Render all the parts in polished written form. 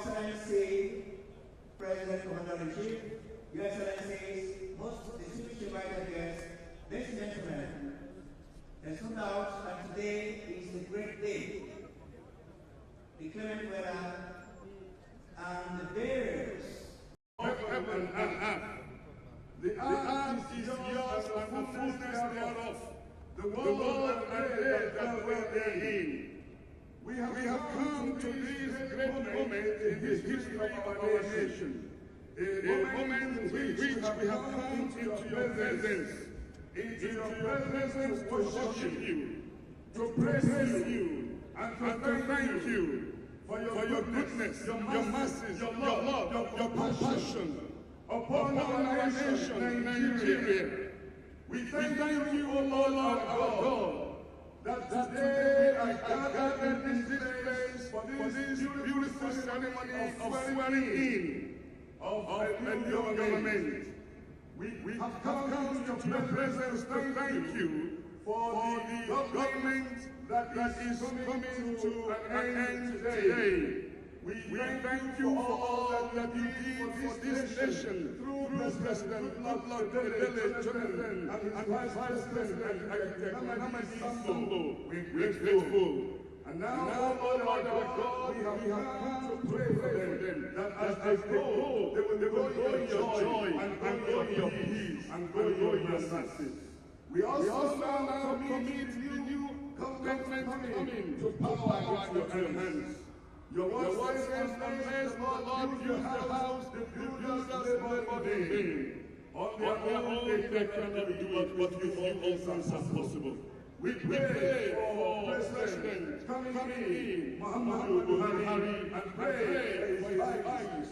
Excellency, President Commander-in-Chief, Your Excellencies, most distinguished invited guests, ladies and gentlemen, there's no doubt that today is a great day. The clement weather and the barriers of heaven and earth. The earth is yours and the fullness thereof. The world and they that dwell therein. We have come to this great moment in the history of our nation. A moment in which we have come into your presence. Into your presence to worship you, to praise you, and to thank you for your goodness, your mercies, your love, your compassion upon our nation, Nigeria. We thank you, O Lord our God, that today I gathered in this place for this beautiful ceremony of swearing in of a new government. We have come to your presence to thank you for the government that is coming to an end today. We thank you for all that you did for this nation through President Goodluck Jonathan and Vice President Sambo. We're grateful. And now, Lord our God, we have come to pray for them, that as they go, they will go in your joy, and go in your peace, and go in your mercy. We also now commit the new government coming to power into your hands. Your word says, unless, Lord, you house the builders labor in vain. On their own, they cannot do what with you all things are possible. We pray for President coming in, Muhammadu Buhari, and pray for his eyes,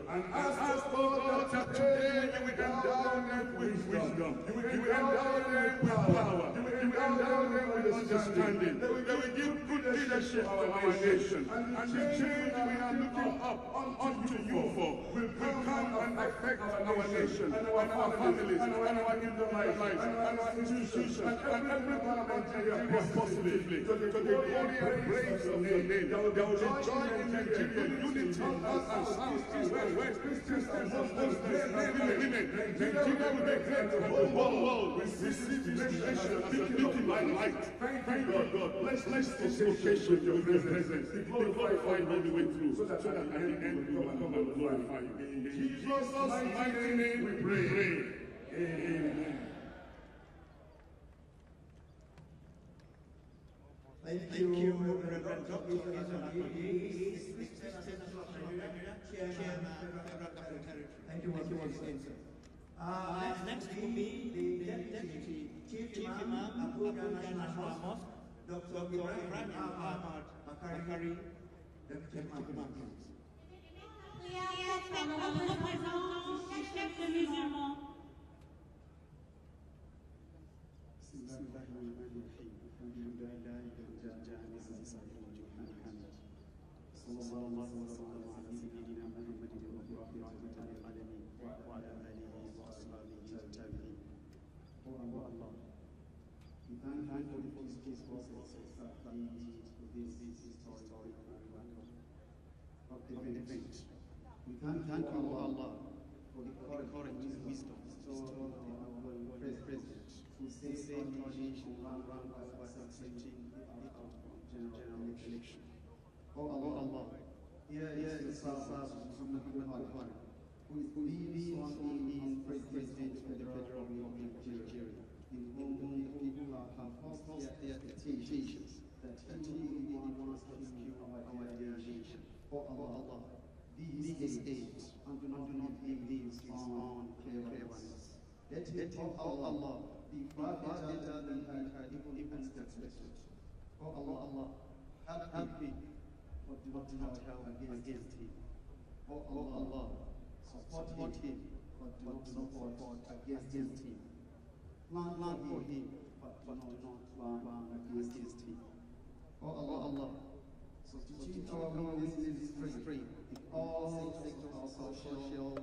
and ask God that today you will endow them with wisdom, you will endow them with power, you will endow them with understanding, they will give good leadership to our nation, and the change we are looking up unto you for will come and affect our nation, and our families, and our individual lives, and our institutions, and every parliamentary positively, to the glory and praise of your name. There will be joy in Nigeria, unity, and south, east, and west, Christians and Muslims, men and women. Nigeria will be great, and the whole world will see this nation as a beauty by light. Thank God. Bless this occasion, your presence. Be glorified all the way through, so that at the end we will come and glorify you. In Jesus' mighty name we pray. Amen. Thank you, Reverend Dr. Thank you once again, sir. Next will be the Deputy Chief Imam, Abuja National Mosque, Dr. Ibrahim Ahmad Bakari, Deputy Imam. Chef de musulmans. Thank you for this process that leads to this historic event. We thank Allah for the courage and wisdom stored in our President, who saved our nation by succeeding the general election. Oh Allah, here is the Muhammad Buhari, who is leading on President of the Federal Republic of Nigeria, in whom the people have lost their expectations that he wants to rescue our nation. Oh Allah, these days, and do not leave this on cleverness. Let it, oh Allah, be far better than we had even expected. Oh Allah, help me, but do not help against him. Oh Allah, support him, but do not support against him. Plan for him, but do not plan against him. Oh Allah, substitute our government in this free in all sectors of social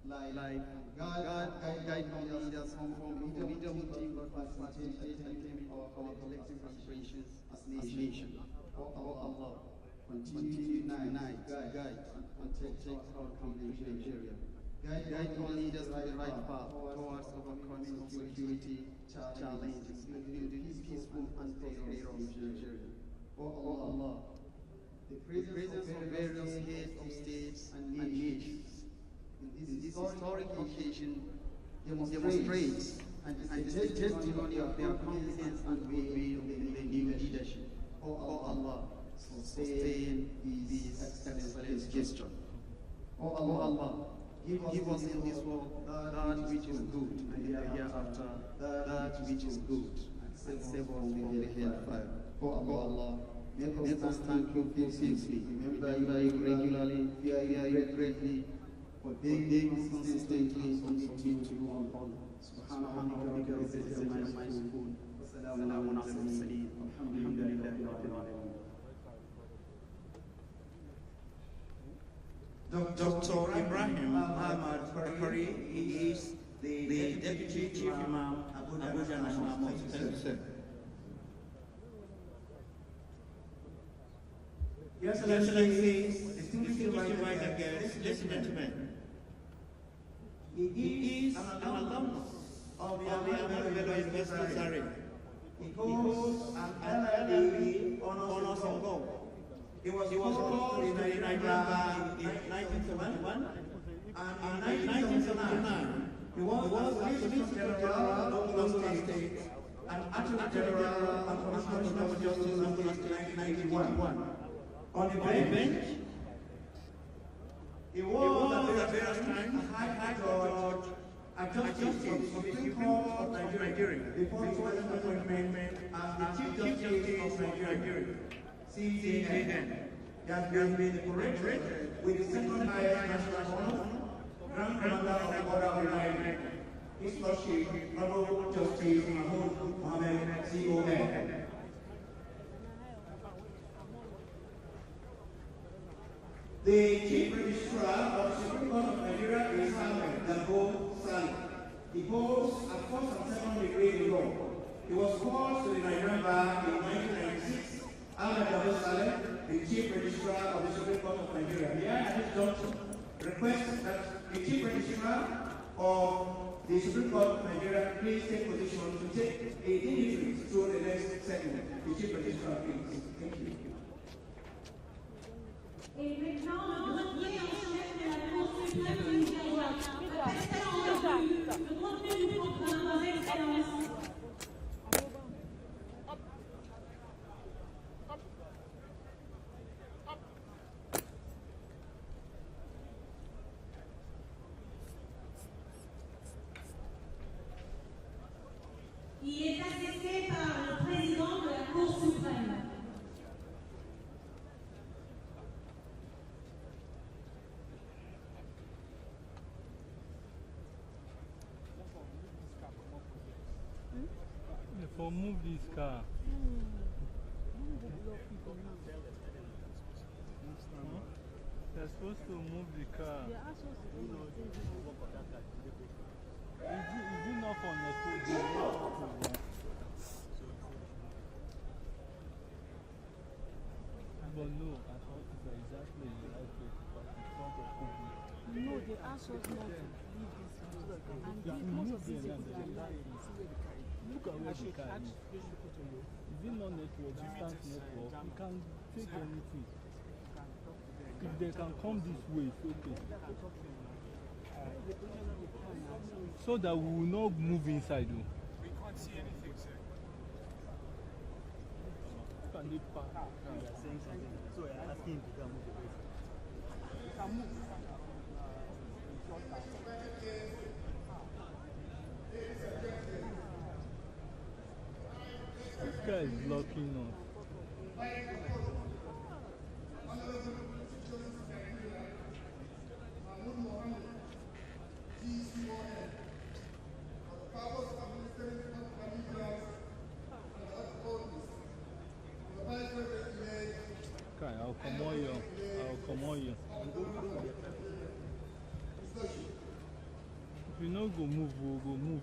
life. God guide our leaders from freedom to think, but facilitate and claim our collective aspirations as nation. Oh Allah, continue to unite, guide, and take our country Nigeria. Guide our leaders to the right path towards overcoming security challenges, including peaceful and prosperous Nigeria. Oh Allah, the presence of various heads of states and nations in this historic occasion demonstrates and is a testimony of their confidence and goodwill in the new leadership. Oh Allah, sustain this excellent gesture. Oh Allah, give us in this world that which is good, and in the hereafter that which is good, and save us from the hellfire. Oh Allah, make us thank you faithfully, remember you regularly, fear you greatly, obey consistently, and submit to you on honor. سبحان ربك رب العزة عما يصفون وسلام على المرسلين والحمد لله رب العالمين. Dr. Ibrahim Ahmad Buhari is the Deputy Chief Imam Abuja National Mosque. Your Excellency, distinguished invited guests, ladies and gentlemen, he is an alumnus of the Ahmad University. He holds an LLB honors in law. He was called to the Nigeria in 1971, and in 1979, he was Solicitor General of Ogun State and Attorney General and Commissioner of Justice of Ogun State in 1991. On the bench, he was at various times a high judge and justice of the Supreme Court of Nigeria before his appointment as the Chief Justice of Nigeria. CJN. He has been decorated with the second highest national honor, Grand Commander of the Order of the Line, His Lordship, Honorable Justice Mahmoud Mohammed, CON. The Chief Registrar of the Supreme Court of Nigeria is Ahmed Dabo Saleh. He holds a first and second degree in law. He was called to the Nigerian Bar in 1996. Ahmed Dabo Saleh, the Chief Registrar of the Supreme Court of Nigeria, here at this junction, requests that the Chief Registrar of the Supreme Court of Nigeria please take position to take a dignitaries through the next segment. The Chief Registrar, please. Thank you. Et maintenant, le greffier en chef de la Cour suprême nigériane. Le contenu du programme par excellence. Qui est assisté par le président de la Cour suprême. For move this car. They're supposed to move the car. Is it not on the food? But no, I thought it's exactly the right way to park in front of people. No, they asked us not to leave this house. And most of these people are lying. Look at where the car is. Is it not network, distance network? You can take anything. If they can come this way, it's okay. So that we will not move inside. Though. We can't see anything, sir. Can they park? They are saying something. So I are asking if they can move the way. You can move. This guy is blocking us. Okay, I'll come on you. I'll come on you. If you no go move, we'll go move.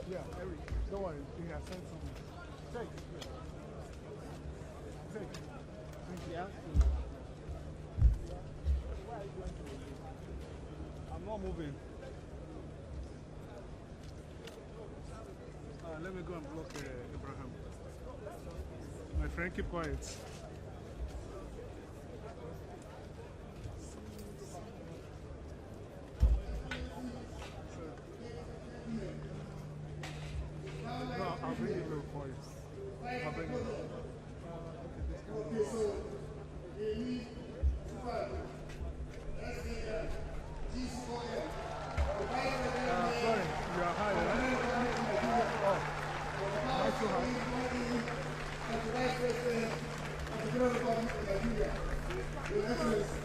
Yeah, Eric. Don't worry. He has sent something. Take. Take. Yeah. I'm not moving. Let me go and block Abraham. My friend, keep quiet. No, I'll bring you real quiet. I'll bring you. Okay, so we need to find Sorry, you are high, right? Oh, not too high. the Vice President of the Federal Republic of Nigeria, Your Excellency.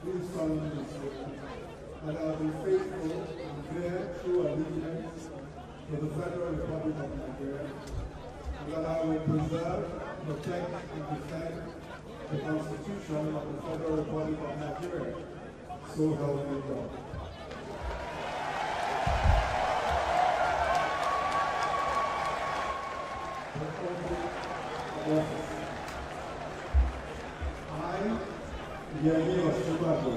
Please solemnly swear that I will be faithful and bear true allegiance to the Federal Republic of Nigeria, and that I will preserve, protect, and defend the Constitution of the Federal Republic of Nigeria. So help me God. The oath of office. Buhari of Zimbabwe,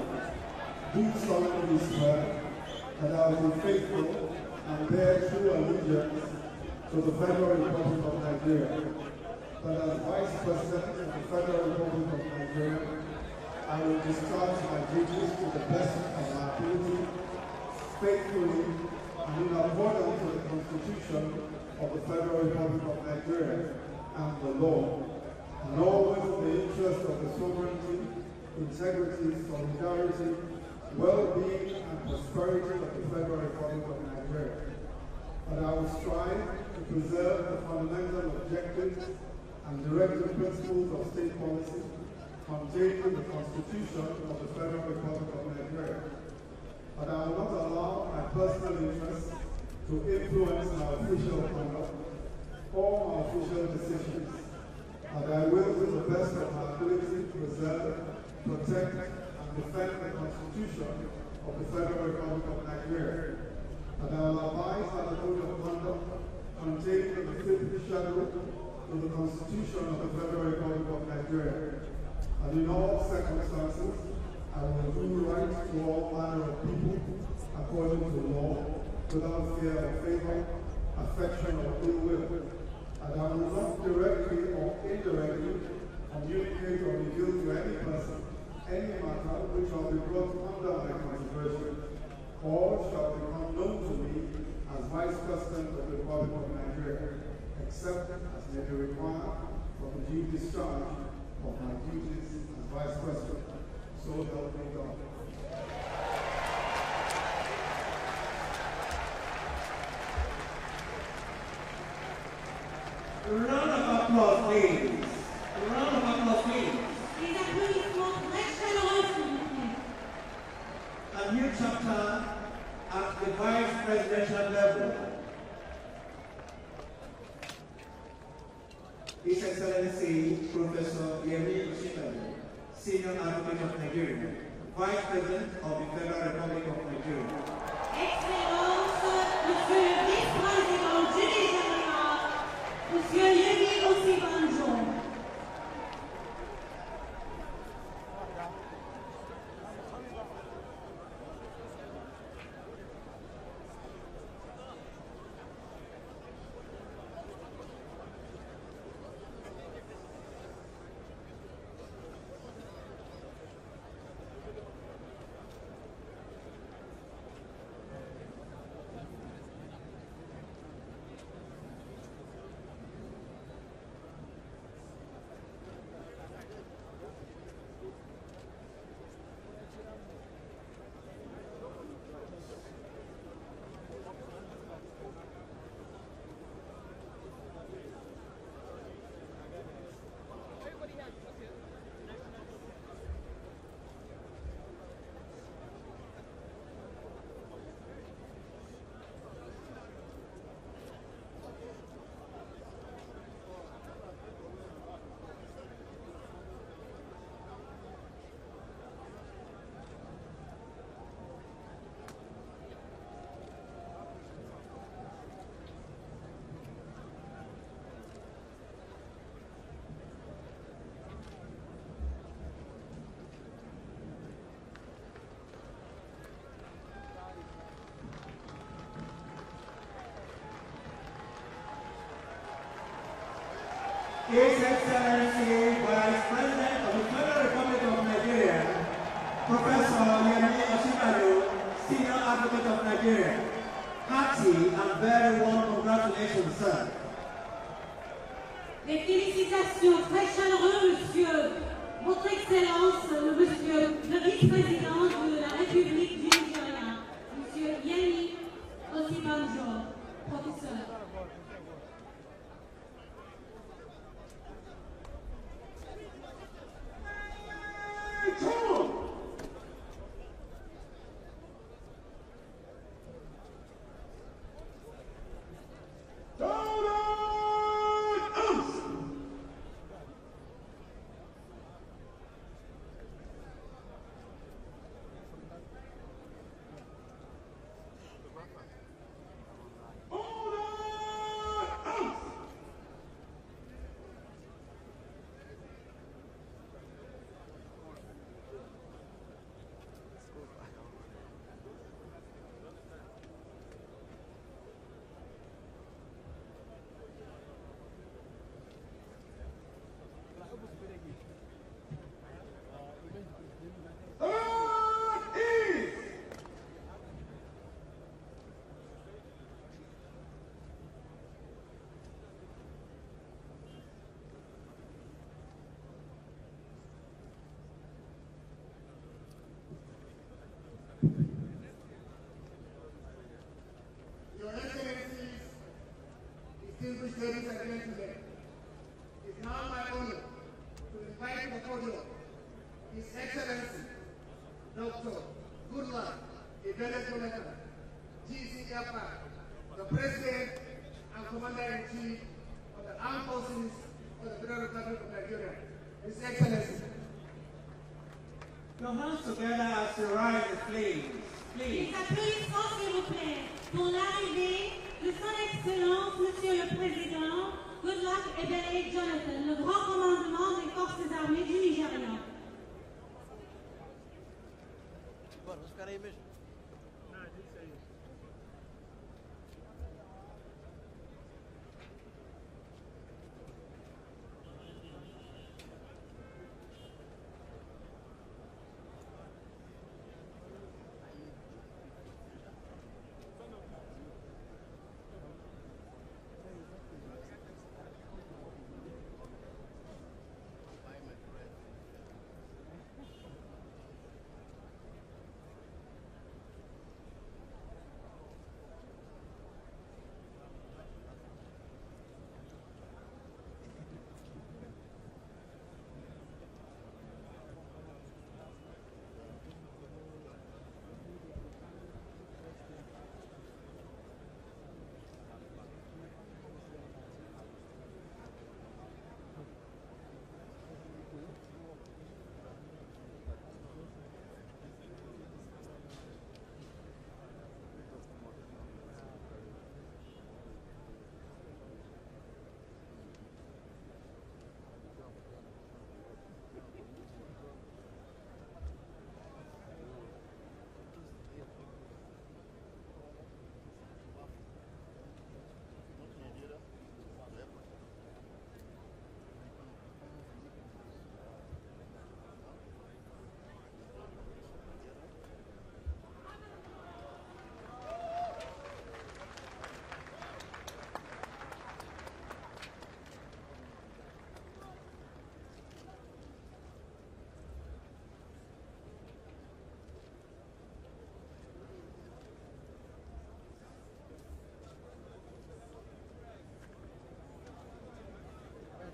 do solemnly swear that I will be faithful and bear true allegiance to the Federal Republic of Nigeria, that as Vice President of the Federal Republic of Nigeria, I will discharge my duties to the best of my ability, faithfully and in accordance with the Constitution of the Federal Republic of Nigeria and the law, and always in the interest of the sovereignty, integrity, solidarity, well-being, and prosperity of the Federal Republic of Nigeria. And I will strive to preserve the fundamental objectives and directive principles of state policy contained in the Constitution of the Federal Republic of Nigeria. And I will not allow my personal interests to influence my official conduct or my official decisions. And I will, to the best of my ability, preserve, protect, and defend the Constitution of the Federal Republic of Nigeria. And I will abide by the code of conduct contained in the fifth schedule to the Constitution of the Federal Republic of Nigeria. And in all circumstances, I will do right to all manner of people according to law, without fear or favor, affection or ill will. And I will not directly or indirectly communicate or reveal to any person any matter which shall be brought under my consideration or shall become known to me as Vice President of the Republic of Nigeria, except as may be required for the due discharge of my duties as Vice President. So help me God. A round of applause, please. A round of applause, please. Les applaudissements très chaleureux, s'il vous plaît. A new chapter at the vice presidential level. His Excellency Professor Yemi Osinbajo, Senior Advocate of Nigeria, Vice President of the Federal Republic of Nigeria. Excellence, Monsieur le Vice-président du Nigeria, Monsieur Yemi Osinbajo. His Excellency Vice President of the Federal Republic of Nigeria, Professor Yemi Osinbajo, Senior Advocate of Nigeria. Hearty and very warm congratulations, sir. Des félicitations très chaleureuses, monsieur, votre Excellence, le vice-président de la République du Nigeria, monsieur Yemi Osinbajo, professeur. Your Excellencies, distinguished ladies and gentlemen, it is now my honor to invite to the podium His Excellency Dr. Goodluck Ebele Jonathan, GCFR, the President and Commander-in-Chief of the Armed Forces of the Federal Republic of Nigeria. His Excellency. Your hands together as you rise the flames, please. Les applaudissements, s'il vous plaît, pour l'arrivée de son Excellence, Monsieur le Président, Goodluck Ebele Jonathan, le grand commandement des forces armées du Nigeria. Bora, vamos ficar aí mesmo.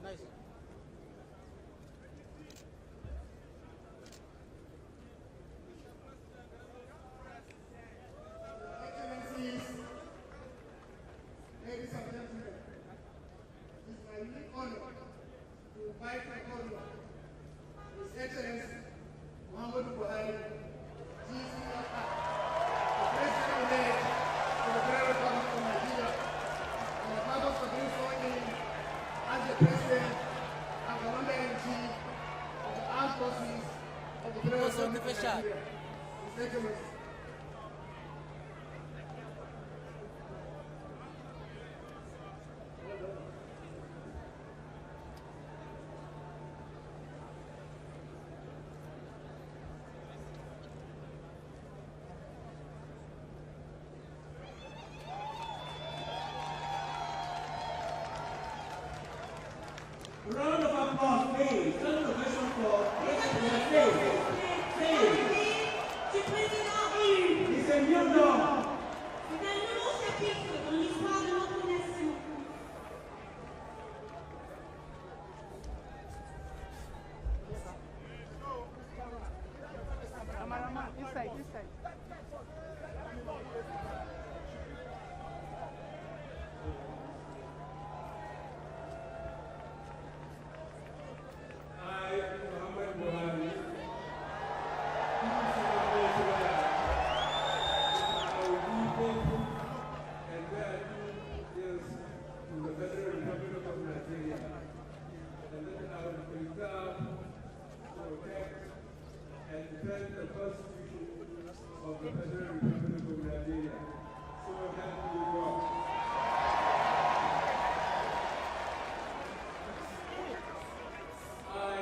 Nice. Excellencies, ladies and gentlemen, it is my unique honor to invite to the podium His Excellency Muhammadu Buhari, GCFR, the President-elect of the Federal Republic of Nigeria, and the purpose of doing so as the President and Commander-in-Chief of the Armed Forces of the Federal Republic of Nigeria. His Excellency. Round of applause, please. Congratulations for President Buhari. Du président élu. It's a new dawn. C'est un nouveau chapitre dans l'histoire de notre nation. Cameraman, this side, this side. I, Muhammad Buhari, and bear allegiance to the Federal Republic of Nigeria, and that I will preserve, protect, and defend the Constitution of the Federal Republic of Nigeria. So help me God. I,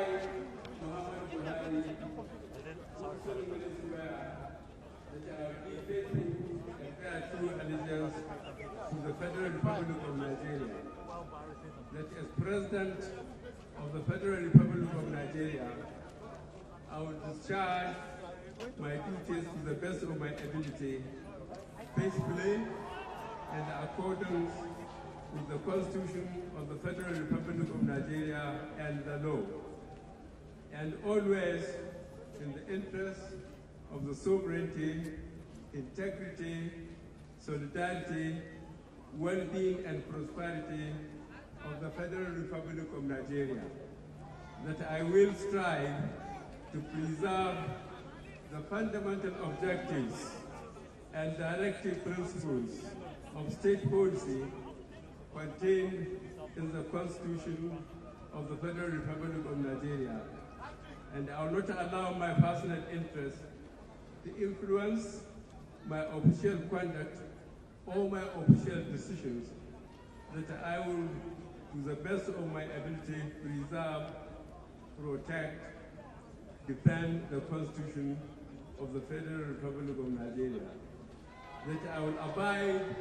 Muhammad Buhari, solemnly swear that I will be faithful and bear true allegiance to the Federal Republic of Nigeria, that as President of the Federal Republic of Nigeria, I will discharge my duties to the best of my ability, faithfully and in accordance with the Constitution of the Federal Republic of Nigeria and the law, and always in the interest of the sovereignty, integrity, solidarity, well-being and prosperity of the Federal Republic of Nigeria, that I will strive to preserve the fundamental objectives and directive principles of state policy contained in the Constitution of the Federal Republic of Nigeria, and I will not allow my personal interest to influence my official conduct or my official decisions, that I will, to the best of my ability, preserve, protect, defend the Constitution of the Federal Republic of Nigeria, that I will abide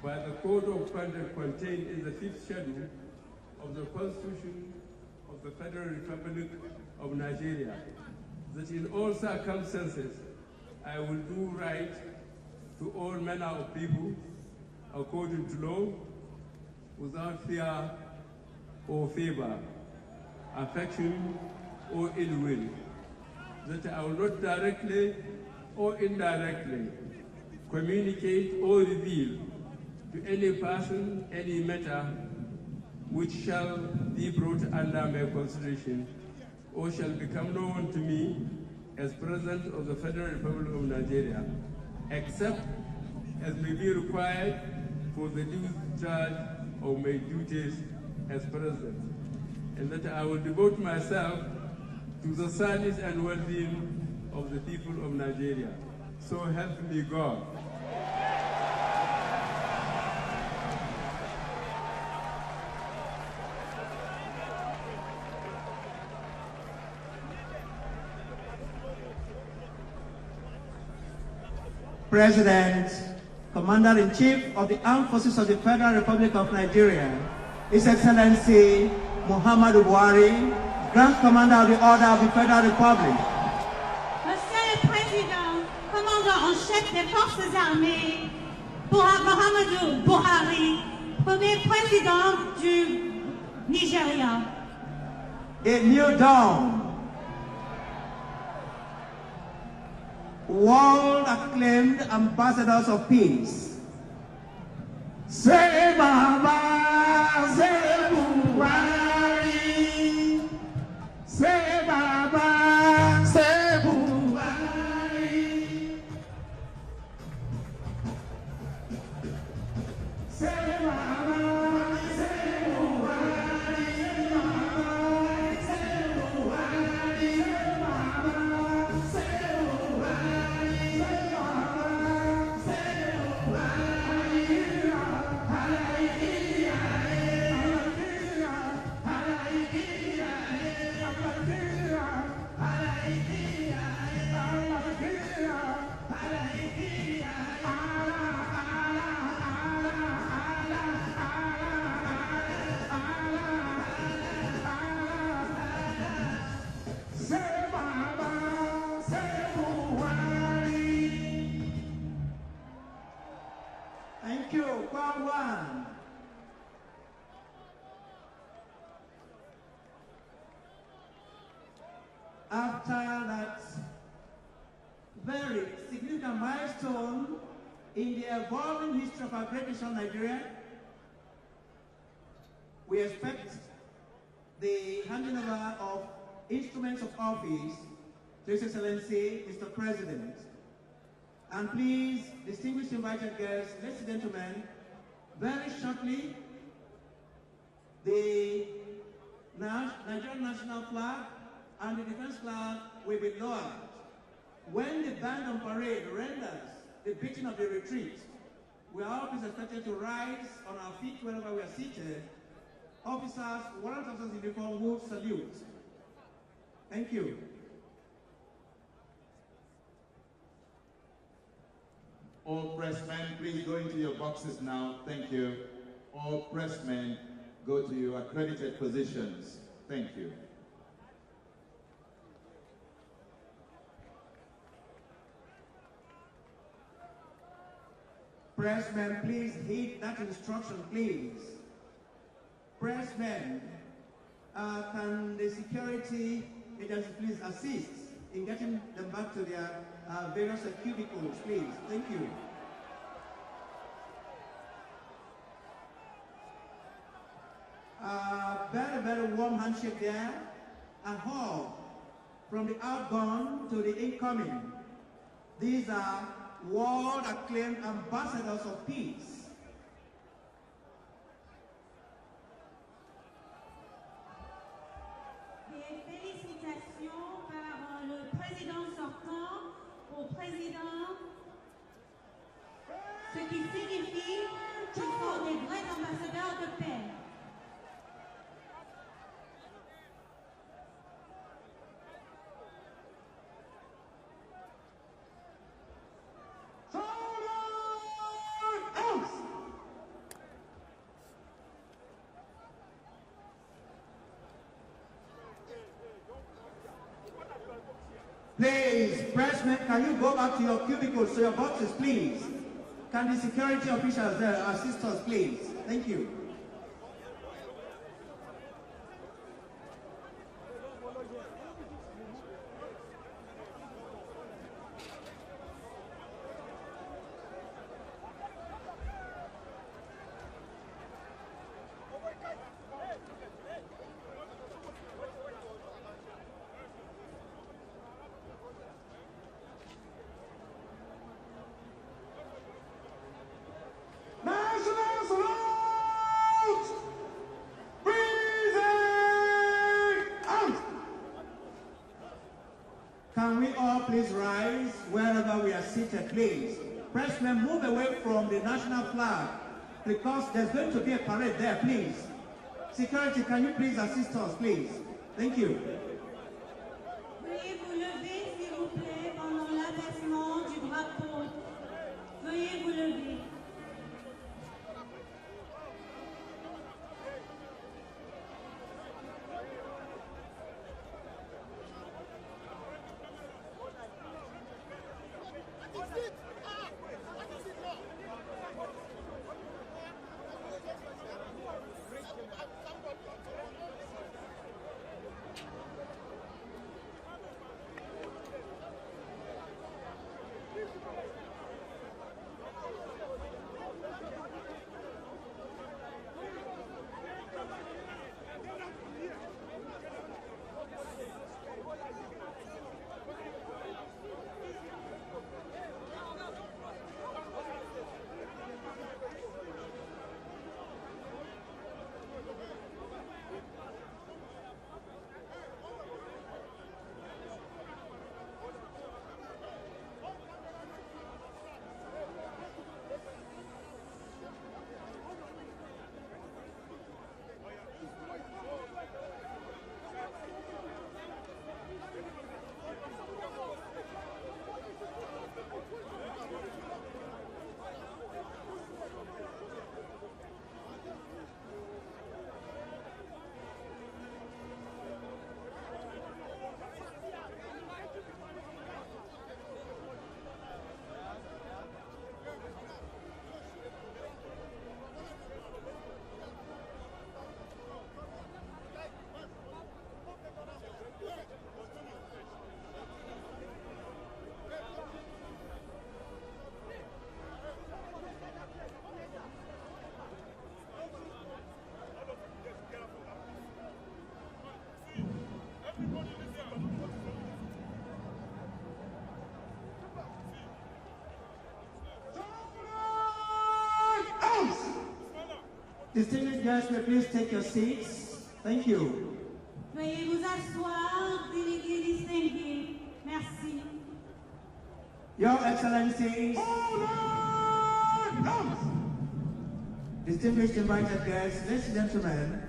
by the Code of Conduct contained in the 5th schedule of the Constitution of the Federal Republic of Nigeria, that in all circumstances I will do right to all manner of people according to law, without fear or favor, affection or ill will, that I will not directly or indirectly communicate or reveal to any person any matter which shall be brought under my consideration or shall become known to me as President of the Federal Republic of Nigeria, except as may be required for the due discharge of my duties as President, and that I will devote myself to the service and well-being of the people of Nigeria. So help me God. President, Commander-in-Chief of the Armed Forces of the Federal Republic of Nigeria, His Excellency Muhammadu Buhari, Grand Commander of the Order of the Federal Republic. Monsieur le Président, commandant en chef des Forces armées, Muhammadu Buhari, premier président du Nigeria. A new dawn. World-acclaimed ambassadors of peace. Say Baba, say Buhari. Say Baba, say Buhari. Say Baba, say Buhari. Say Buhari, say Baba, say Buhari. after that very significant milestone in the evolving history of our great nation, Nigeria, we expect the handing over of instruments of office to His Excellency, Mr. President. And please, distinguished invited guests, ladies and gentlemen, very shortly, the Nigerian national flag and the defense flag will be lowered. When the band on parade renders the beating of the retreat, we are always expected to rise on our feet wherever we are seated. Officers, warrant officers in uniform will salute. Thank you. All pressmen, please go into your boxes now. Thank you. All pressmen, go to your accredited positions. Thank you. Pressmen, please heed that instruction, please. Pressmen, can the security agency please assist in getting them back to their various cubicles, please? Thank you. Very warm handshake there. A hug from the outbound to the incoming. These are world-acclaimed ambassadors of peace. Des félicitations par le président sortant au président, ce qui signifie qu'ils sont des vrais ambassadeurs de paix. Please, pressmen, can you go back to your cubicles, to your boxes, please? Can the security officials there assist us, please? Thank you. Can we all please rise wherever we are seated, please? Pressmen, move away from the national flag because there's going to be a parade there, please. Security, can you please assist us, please? Thank you. Veuillez vous lever, s'il vous plaît, pendant l'abaissement du drapeau. Veuillez vous lever. Distinguished guests, may please take your seats. Thank you. Veuillez vous asseoir, délégués distingués. Merci. Your Excellencies, distinguished invited guests, ladies and gentlemen,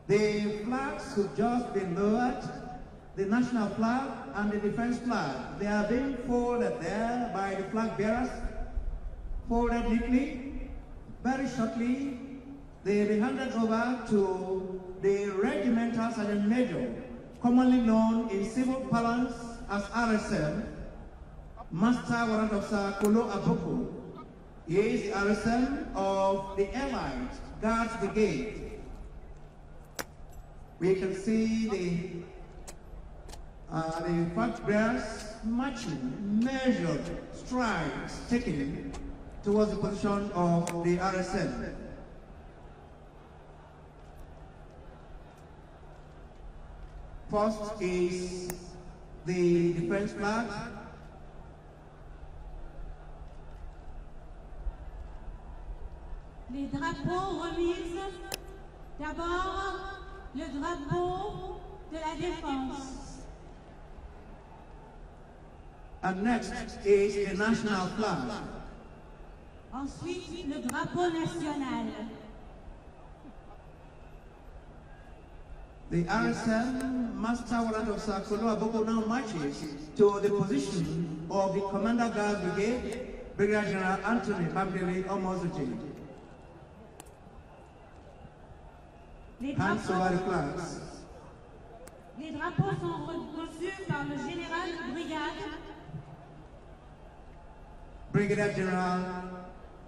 the flags have just been lowered, the national flag and the defense flag. They are being folded there by the flag bearers, folded neatly. Very shortly, they will be handed over to the regimental sergeant major, commonly known in civil parlance as RSM, Master Warrant Officer Kolo Aboko. He is the RSM of the Allied Guards Brigade. We can see the flag bearers marching, measured strides taken towards the position of the RSM. First is the defense flag. Les drapeaux remis. D'abord, le drapeau de la défense. And next is the national flag. Ensuite, le drapeau national. The RSM Master Warrant Officer Kolo Aboko now marches to the position of the Commander Guard Brigade, Brigadier General Anthony Bamdele Omozuji. Hands over the flags. Les drapeaux sont reçus par le général de brigade. Brigadier General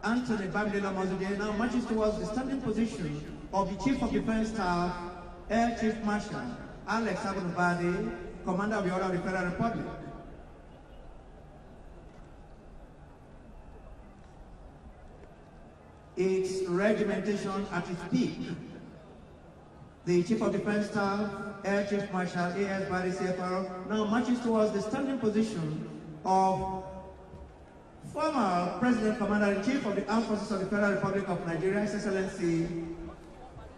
Anthony Bamdele Omozuji now marches towards the standing position of the Chief of Defense Staff, Air Chief Marshal Alex Abunubade, Commander of the Order of the Federal Republic. Its regimentation at its peak. The Chief of Defense Staff, Air Chief Marshal A.S. Buhari CFR, now marches towards the standing position of former President Commander-in-Chief of the Armed Forces of the Federal Republic of Nigeria, His Excellency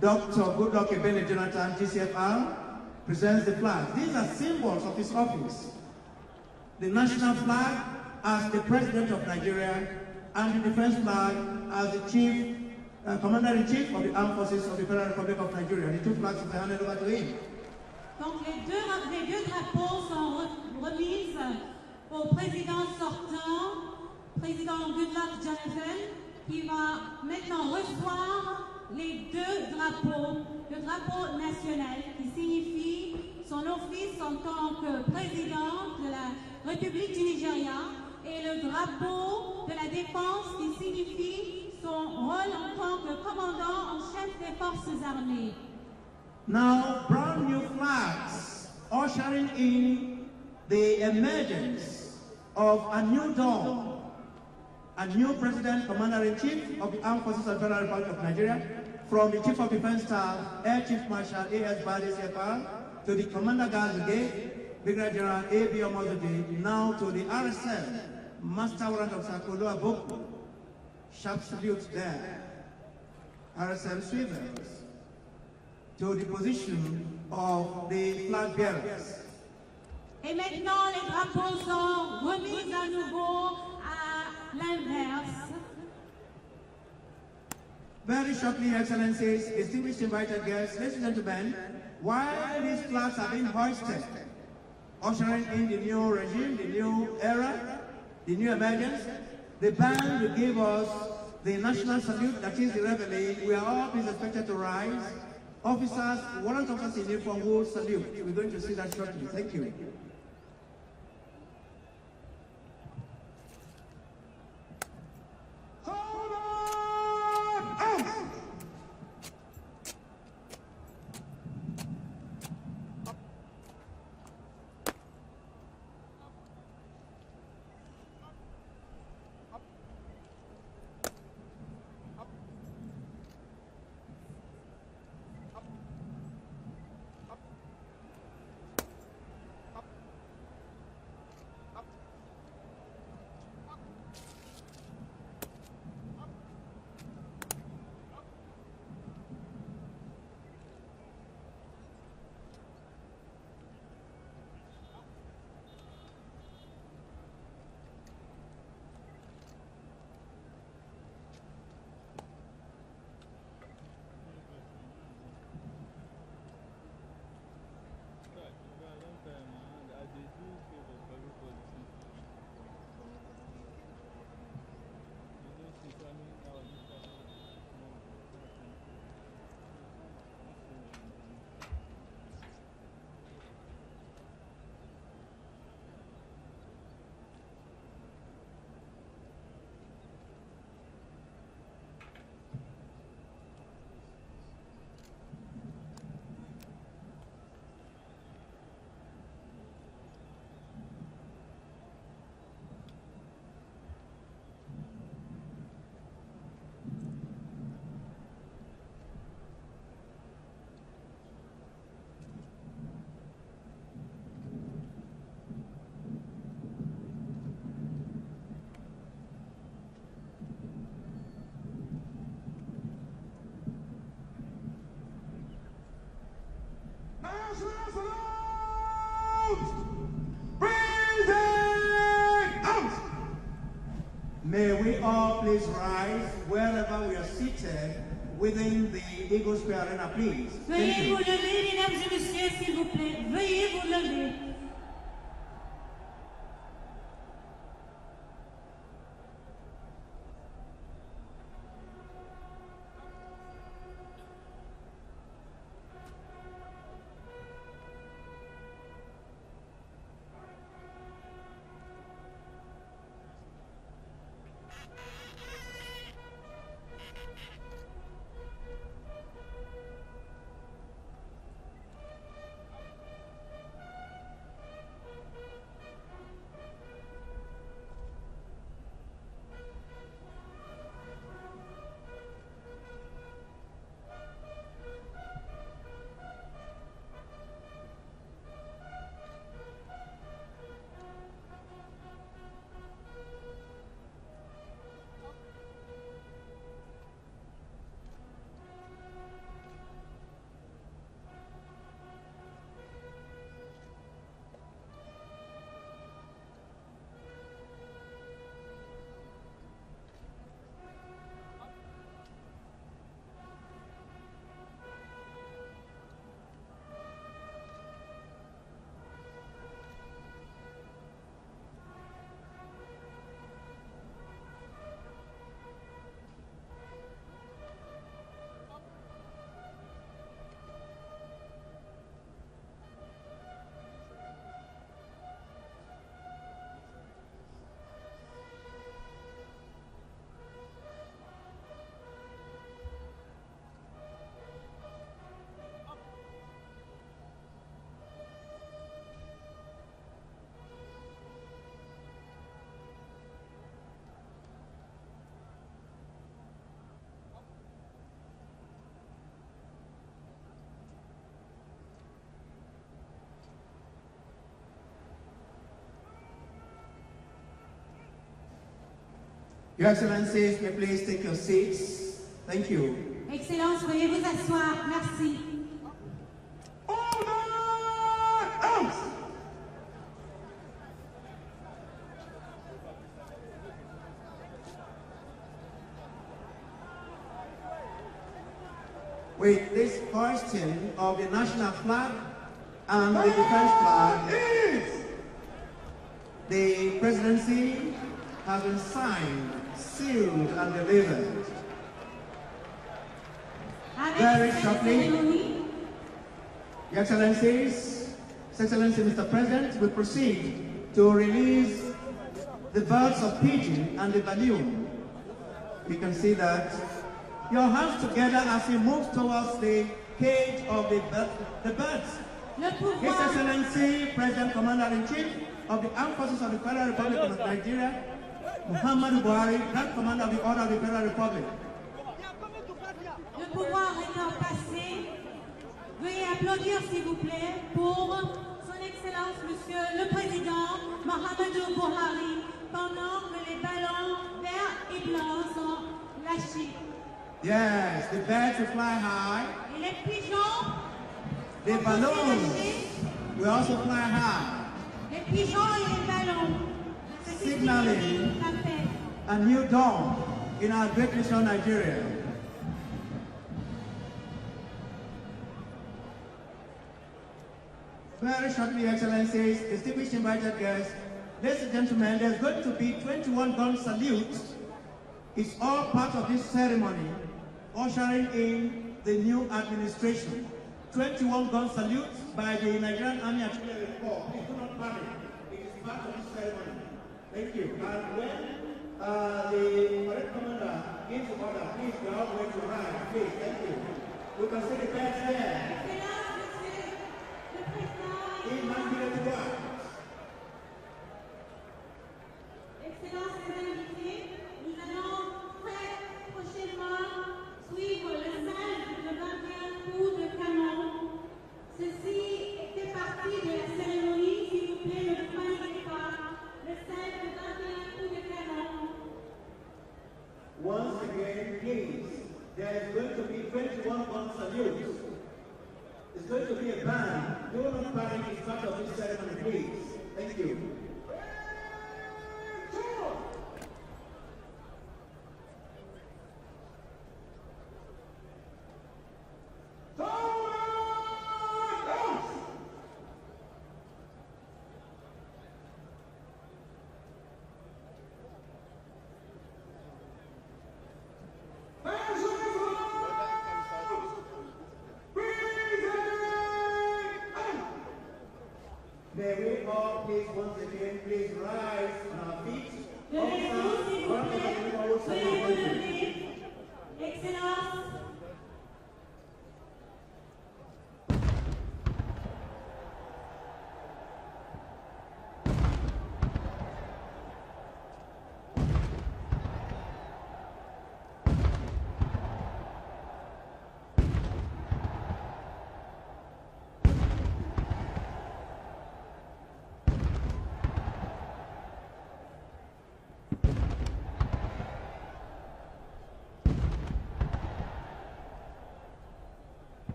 Dr. Goodluck Ebele Jonathan, GCFR, presents the flag. These are symbols of his office. The national flag as the President of Nigeria, and the defense flag as the Chief Commander-in-Chief of the Armed Forces of the Federal Republic of Nigeria. The two flags will be handed over to him. Donc les deux drapeaux sont remis au président sortant, président Goodluck Jonathan, qui va maintenant recevoir les deux drapeaux. Le drapeau national qui signifie son office en tant que président de la République du Nigeria et le drapeau de la défense qui signifie son rôle en tant que commandant en chef des forces armées. Now, brand new flags ushering in the emergence of a new dawn, a new President Commander-in-Chief of the Armed Forces of the Federal Republic of Nigeria, from the Chief of Defense Staff, Air Chief Marshal A.S. Buhari CFR, to the Commander Guard Brigade, Brigadier General A.B. Omozuji, now to the RSM, Master Warrant Officer Kolo Aboko. Sharp salute there. RSM swivels to the position of the flag bearers. Et maintenant, les drapeaux sont remis à nouveau à l'inverse. Very shortly, Excellencies, distinguished invited guests, ladies and gentlemen, while these flags are being hoisted, ushering in the new regime, the new era, the new emergence, the band will give us the national salute, that is the reveille. We are all please expected to rise. Officers, warrant officers in uniform will salute. We're going to see that shortly. Thank you. May we all please rise wherever we are seated within the Eagle Square Arena, please. Veuillez vous lever, mesdames et messieurs, s'il vous plaît. Veuillez vous lever. Your Excellencies, may please take your seats. Thank you. Excellence, veuillez vous asseoir. Merci. with this hoisting of the national flag and the defense flag. The presidency has been signed, sealed, and delivered. Very shortly, Your Excellencies, His Excellency Mr. President, will proceed to release the birds of pigeon and the balloon. You can see that. Your hands together as he moves towards the cage of the birds. His Excellency, President Commander-in-Chief of the Armed Forces of the Federal Republic of Nigeria, Muhammadu Buhari, Grand Commander of the Order of the Federal Republic. Le pouvoir étant passé, veuillez applaudir s'il vous plaît pour son Excellence Monsieur le Président Muhammadu Buhari pendant que les ballons verts et blancs sont lâchés. Yes, the birds will fly high. Et les pigeons, the balloons will also fly high. Les pigeons et les ballons, signaling a new dawn in our great nation Nigeria. Very shortly, Excellencies, distinguished invited guests, ladies and gentlemen, there's going to be 21 gun salutes. It's all part of this ceremony, ushering in the new administration. 21 gun salutes by the Nigerian Army Artillery Corps. Please do not panic. It is part of this ceremony. Thank you. And when the parade commander gives order, please go out where to ride. Please, thank you. We can see the beds there. Excellences et invités, nous allons très prochainement suivre le salve de 21 coups de canon. Ceci fait partie de la cérémonie, s'il vous plaît, ne vous paniquez pas. Le salve de 21 coups de canon. Once again, please, there is going to be 21 gun salutes. It's going to be a band. Do not panic, it's part of this ceremony, please. Thank you. May we all please once again please rise on our feet. Excellence.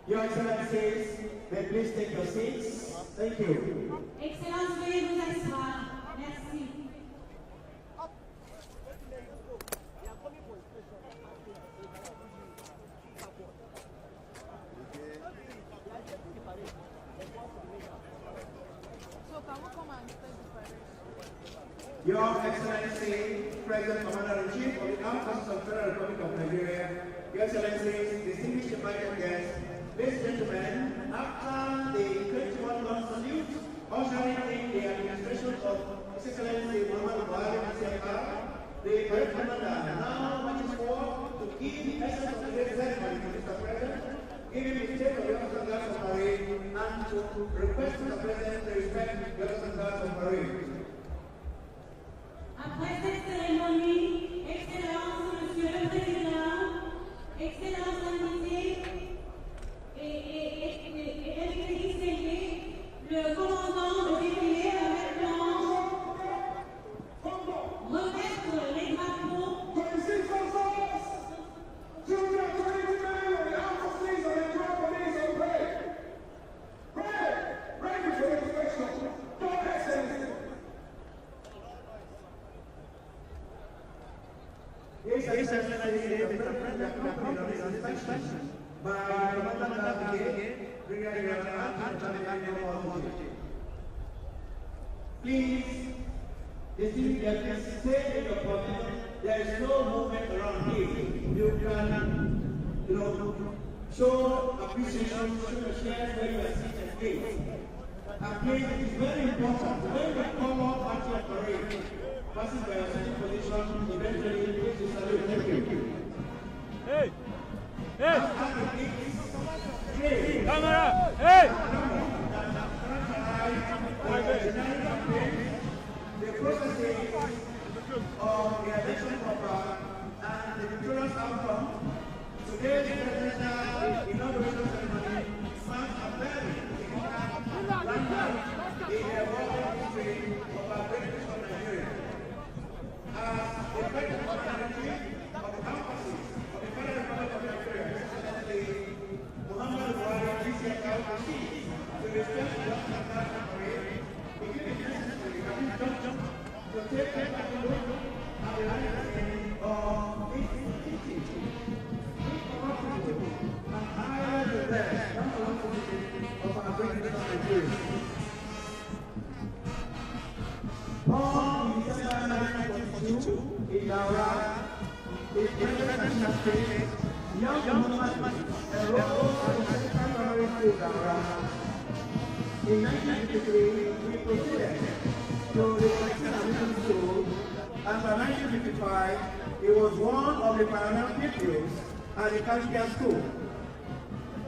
Your Excellencies, may please take your seats. Thank you. Excellence, veuillez vous asseoir. Merci. Your Excellency, President Commander-in-Chief of the Armed Forces of the Federal Republic of Nigeria, Your Excellency, distinguished invited guests, ladies and gentlemen, after the 21-month salute, ushering in the administration of His Excellency Muhammad Buhari, the Parade Commander now marches forward to give the essence of today's ceremony to Mr. President, giving the state of the Officer Guards of Parade, and to request Mr. President to respect the Officer Guards of Parade. Après cette cérémonie, Excellence, Monsieur le Président, Excellence l'invité et invité distingué, le commandant de défilé avec l'ange, remettre les drapeaux. His Excellency, Mr. President, accompanied on this inspection by Commander Brigadier General. Please, stay in your position. There is no movement around here. You can, show appreciation, show your shares where you are seated, please. And please, it is very important when we come up at your parade, passing by your sitting position, eventually, please salute. Thank you. Hey! Hey! Hey! Camera! Hey! The processes of the election program and the victorious outcome, today's presidential inauguration ceremony marks a very significant landmark in the evolving history of our great nation of Nigeria. As the president of the armed forces of the Federal Republic of Nigeria, Excellency Muhammad Buhari, proceeds to respect the national parade, we give it necessary at this juncture to take a look at the legacy of this institution, incorruptible and higher the best national position of our great nation of Nigeria. Born in December 1942 in Daura, the National State, young Muhammad enrolled in the Central Primary School Daura. In 1953, he proceeded to the National School, and by 1955, he was one of the pioneer pupils at the Kansas School.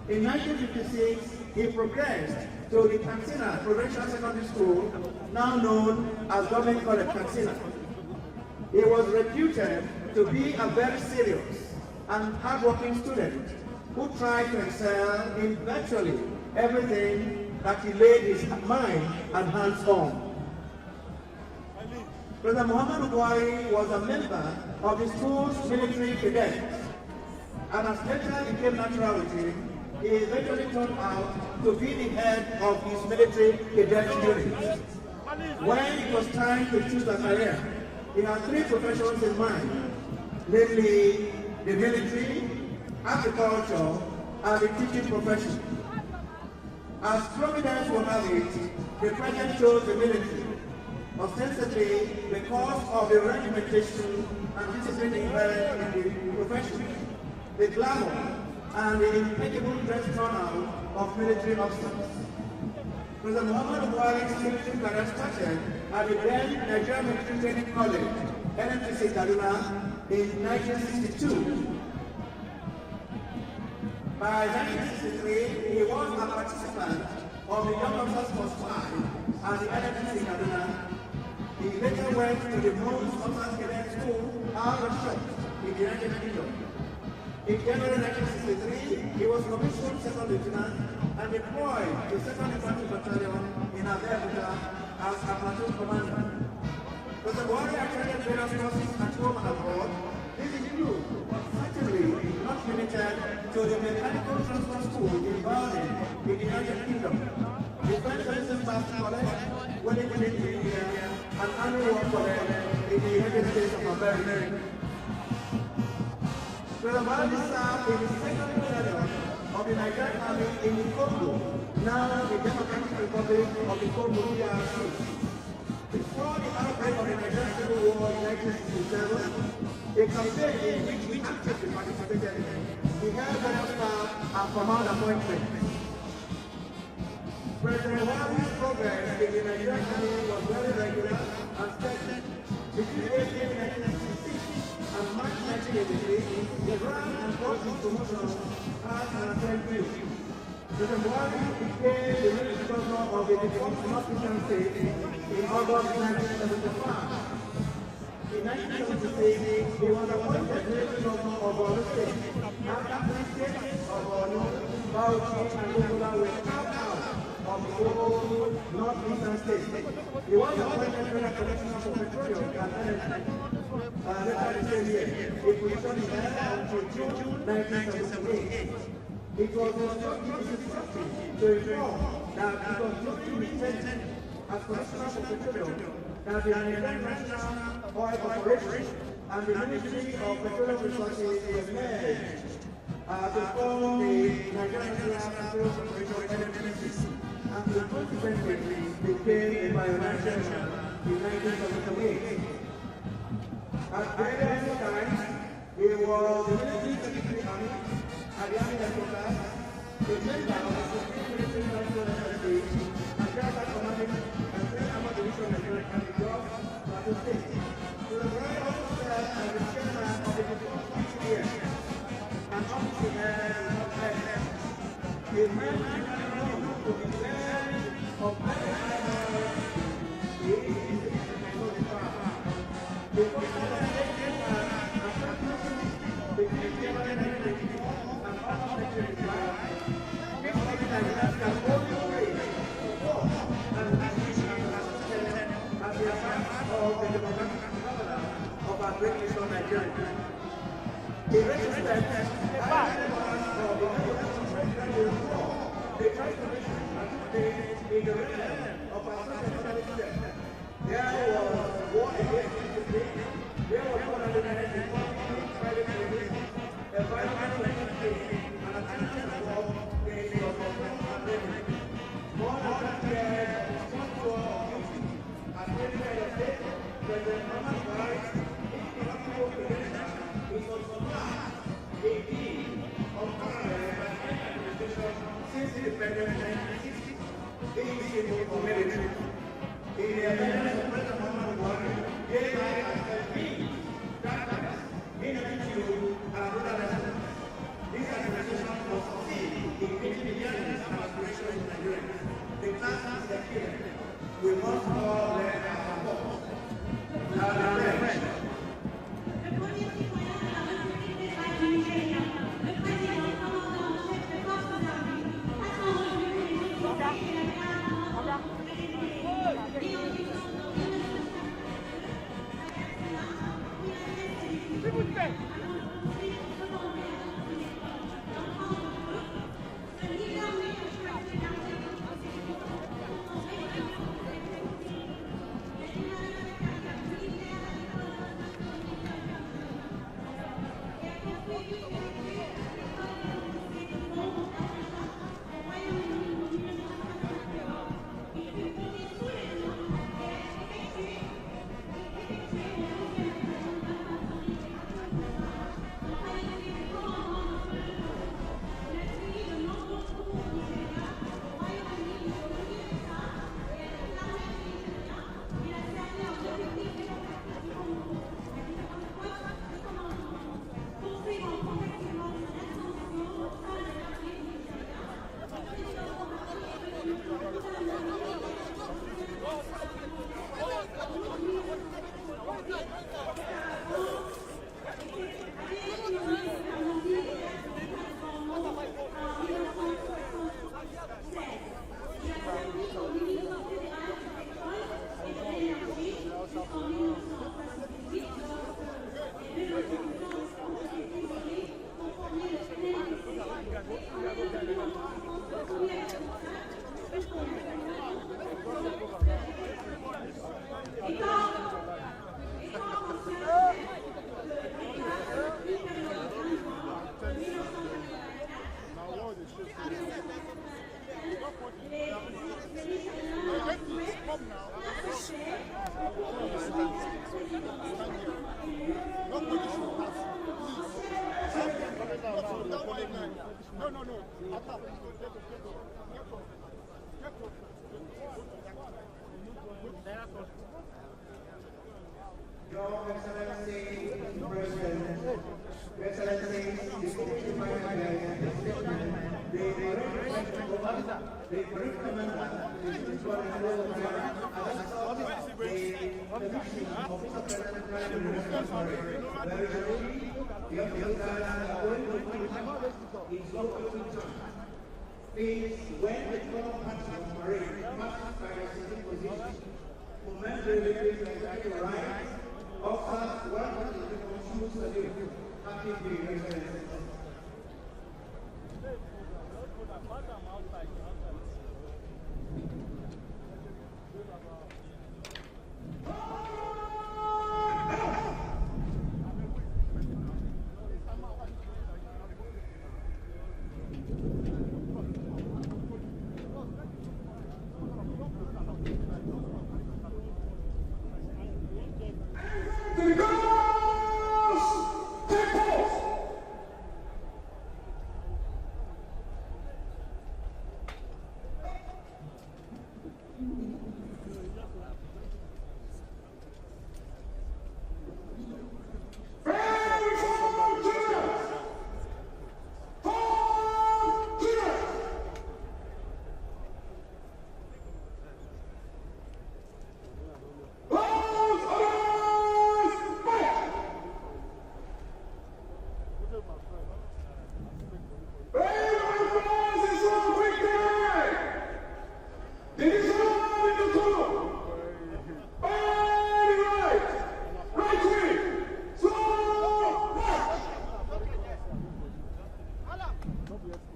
In 1956, he progressed to the Katsina Provincial Secondary School, now known as Government College Katsina. He was reputed to be a very serious and hardworking student who tried to excel in virtually everything that he laid his mind and hands on. President Muhammad Buhari was a member of the school's military cadets, and as later became natural with him, he eventually turned out to be the head of his military cadet unit. When it was time to choose a career, he had three professions in mind, namely the military, agriculture, and the teaching profession. As Providence will have it, the president chose the military, ostensibly because of the regimentation and discipline inherent in the profession, the glamour, and the impeccable dress turnout of military officers. President Muhammad Buhari's military career started at the then Nigerian Military Training College, NMTC Kaduna, in 1962. By 1963, he was a participant of the Young Officers Force 5 at the NMTC Kaduna. He later went to the Mons Officers Cadet School, out of shop, in the United Kingdom. In January 1963, he was commissioned second lieutenant and deployed to 2nd Infantry Battalion in Abeokuta as a platoon commander. President Buhari attended various courses at home and abroad. These include, but certainly not limited to the Mechanical Transport School in Berlin, in the United Kingdom, the French Medicine College, Wellington, India, and Annual War College in the United States of America. President Buhari served in the second battalion of the Nigerian Army in the Congo now the Democratic Republic of the Congo DRC. Before the outbreak of the Nigerian Civil War in 1967, a campaign in which we actively participated in. We held various staff and command appointments. President Buhari's progress in the Nigerian army was very regular and steady. Between April 1966 and March 1983, he ran and got his promotion as an apprentice. President Buhari became the military governor of the defunct North-Eastern state in August 1975. In 1976, he was appointed military governor of Buhari state after three states of Borno, Bauchi, and Angola were carved out of the old North-Eastern state. He was appointed federal commissioner for petroleum and energy. Later the same year, he position he held until June 1978. It was instructed to inform that it was not to be taken as commissioner for petroleum that the Nigerian National Oil Corporation and the Ministry of Petroleum Resources were merged to form the Nigerian National Petroleum Corporation (NNPC), and consequently became a pioneer in 1978. At various times, he was the military secretary at the Army Headquarters, a member of the Supreme Military Council Secretary, and General Commanding and State Armored Division Nigerian Army Corps, Plateau State. He was very often served as the chairman of the defunct PCDF, an office he had in North Island. A man known to be very of very high power. He is the power. Before of our great nation Nigeria. The registered the transformation in the realm of our social system. There was war against discipline, there was organized private business, environmental activity, and attempted war against the pandemic. More than 30 years of strong war of duty as President of the State, President Buhari, is on supply a deal of Congress by the administration since independence in 1960. This is for military. In the amendment of President Buhari, gave right and free practice, inability, and brotherhood. This administration will succeed in meeting the yearnings and aspirations of Nigerians. The task is secure. We must all learn our support. Now, the French. Your Excellency, Mr. President, Your Excellency, Distinguished Vice President, the Marine Commander, the Principal and Royal Commander, the Commission of President Prime Minister, where the officers are going to put in local time. Is when the 12 months of Marine passes by a sitting position, momentarily represent the rights of one of the consuls salute. Happy New Year, Excellency.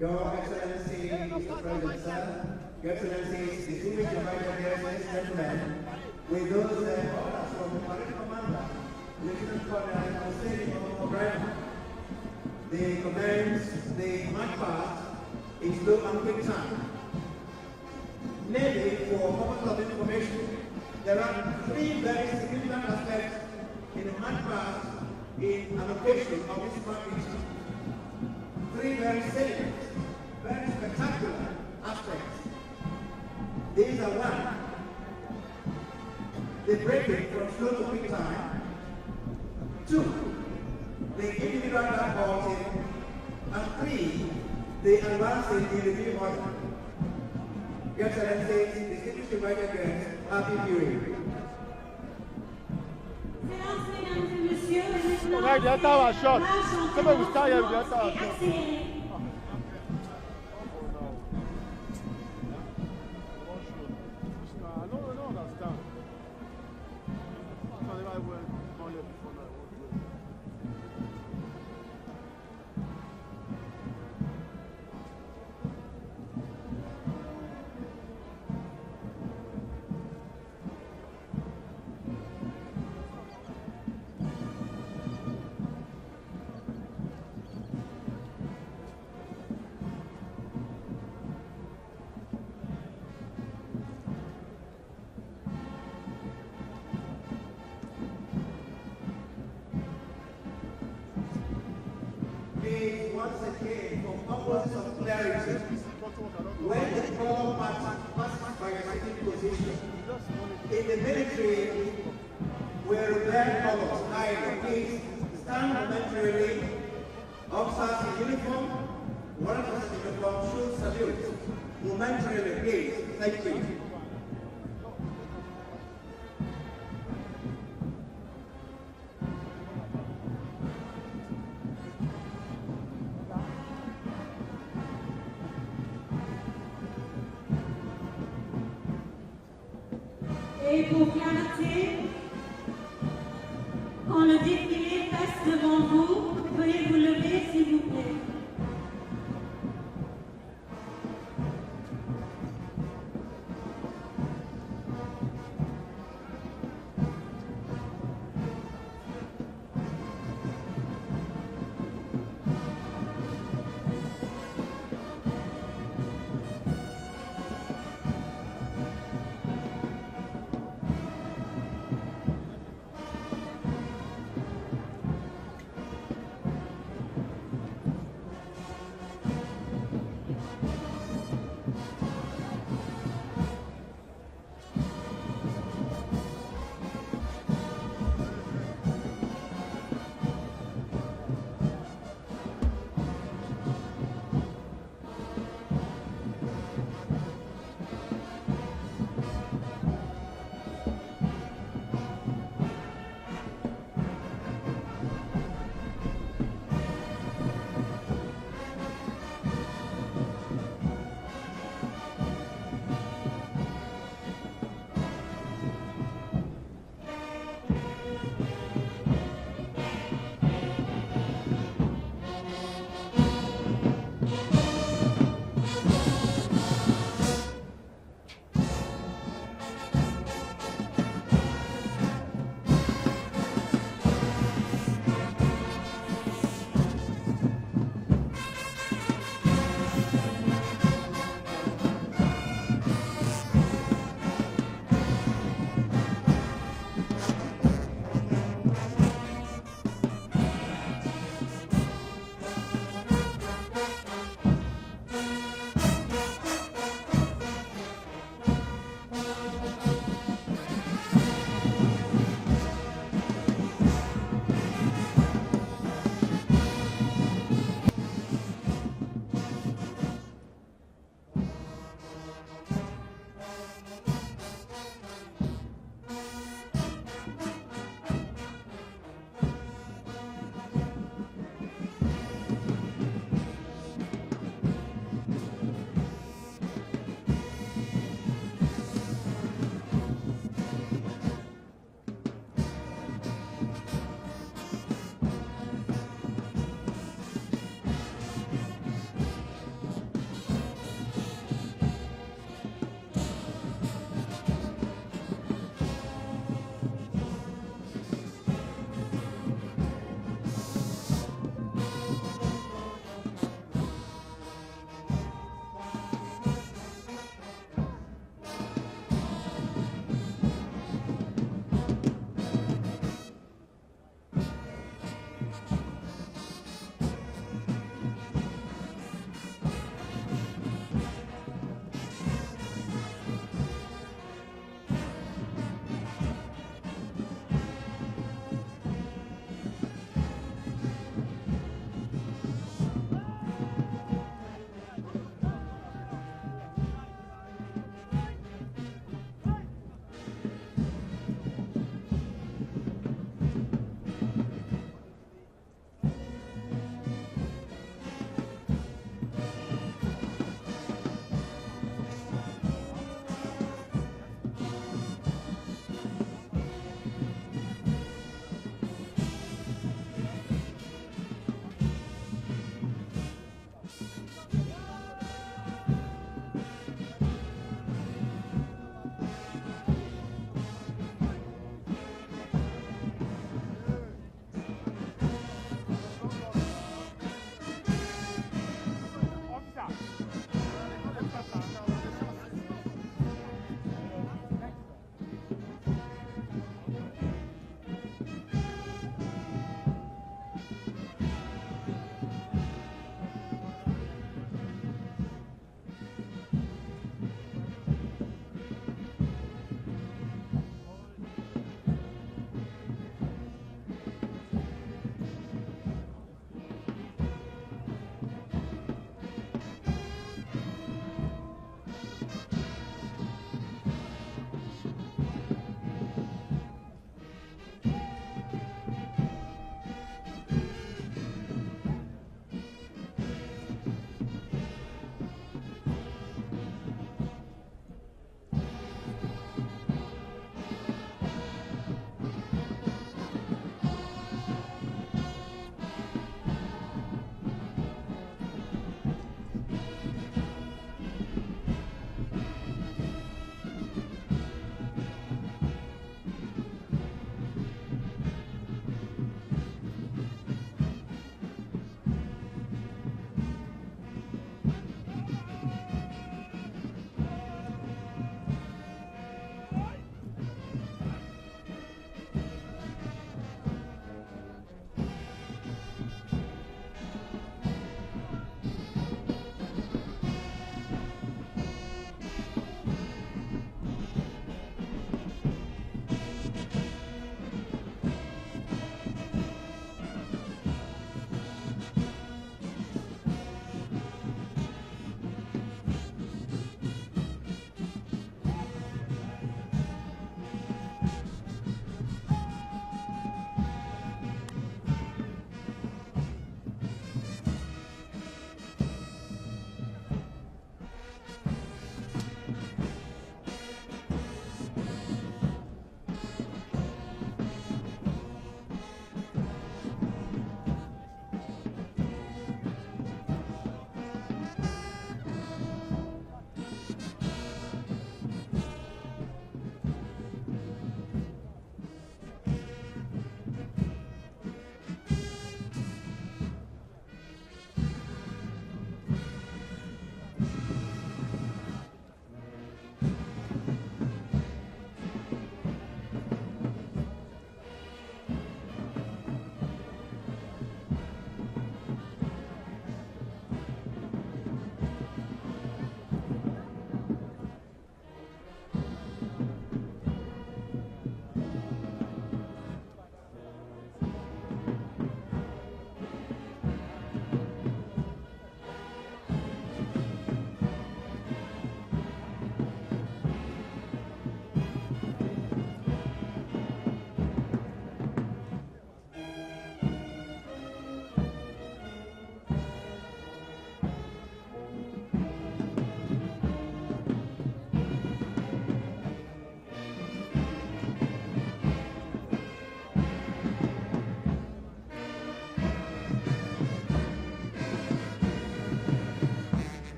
Your Excellency, Mr. President, sir, Your Excellency, distinguished invited guests, gentlemen, with those orders from the Marine Commander, Lieutenant Colonel Hussein O'Brien, the commands the march past in slow and quick time. Namely, for purpose of information, there are three very significant aspects in the march past in allocation of this magnitude. Three very salient, very spectacular aspects. These are one, the breaking from slow to quick time. Two, the individual halting. And three, the advancing in the review order. Your Excellency, distinguished invited guests, happy New Year. Ouais, il est à la shot. C'est pas vous taillez, il est à la shot. Once again, for purposes of clarity, when the call passes by a sitting position, in the military, where red colors hide, please stand momentarily. Officers in uniform, warrants in uniform should salute. Momentarily, please. Thank you. Et pour clarté, quand le défilé passe devant vous, veuillez vous lever s'il vous plaît.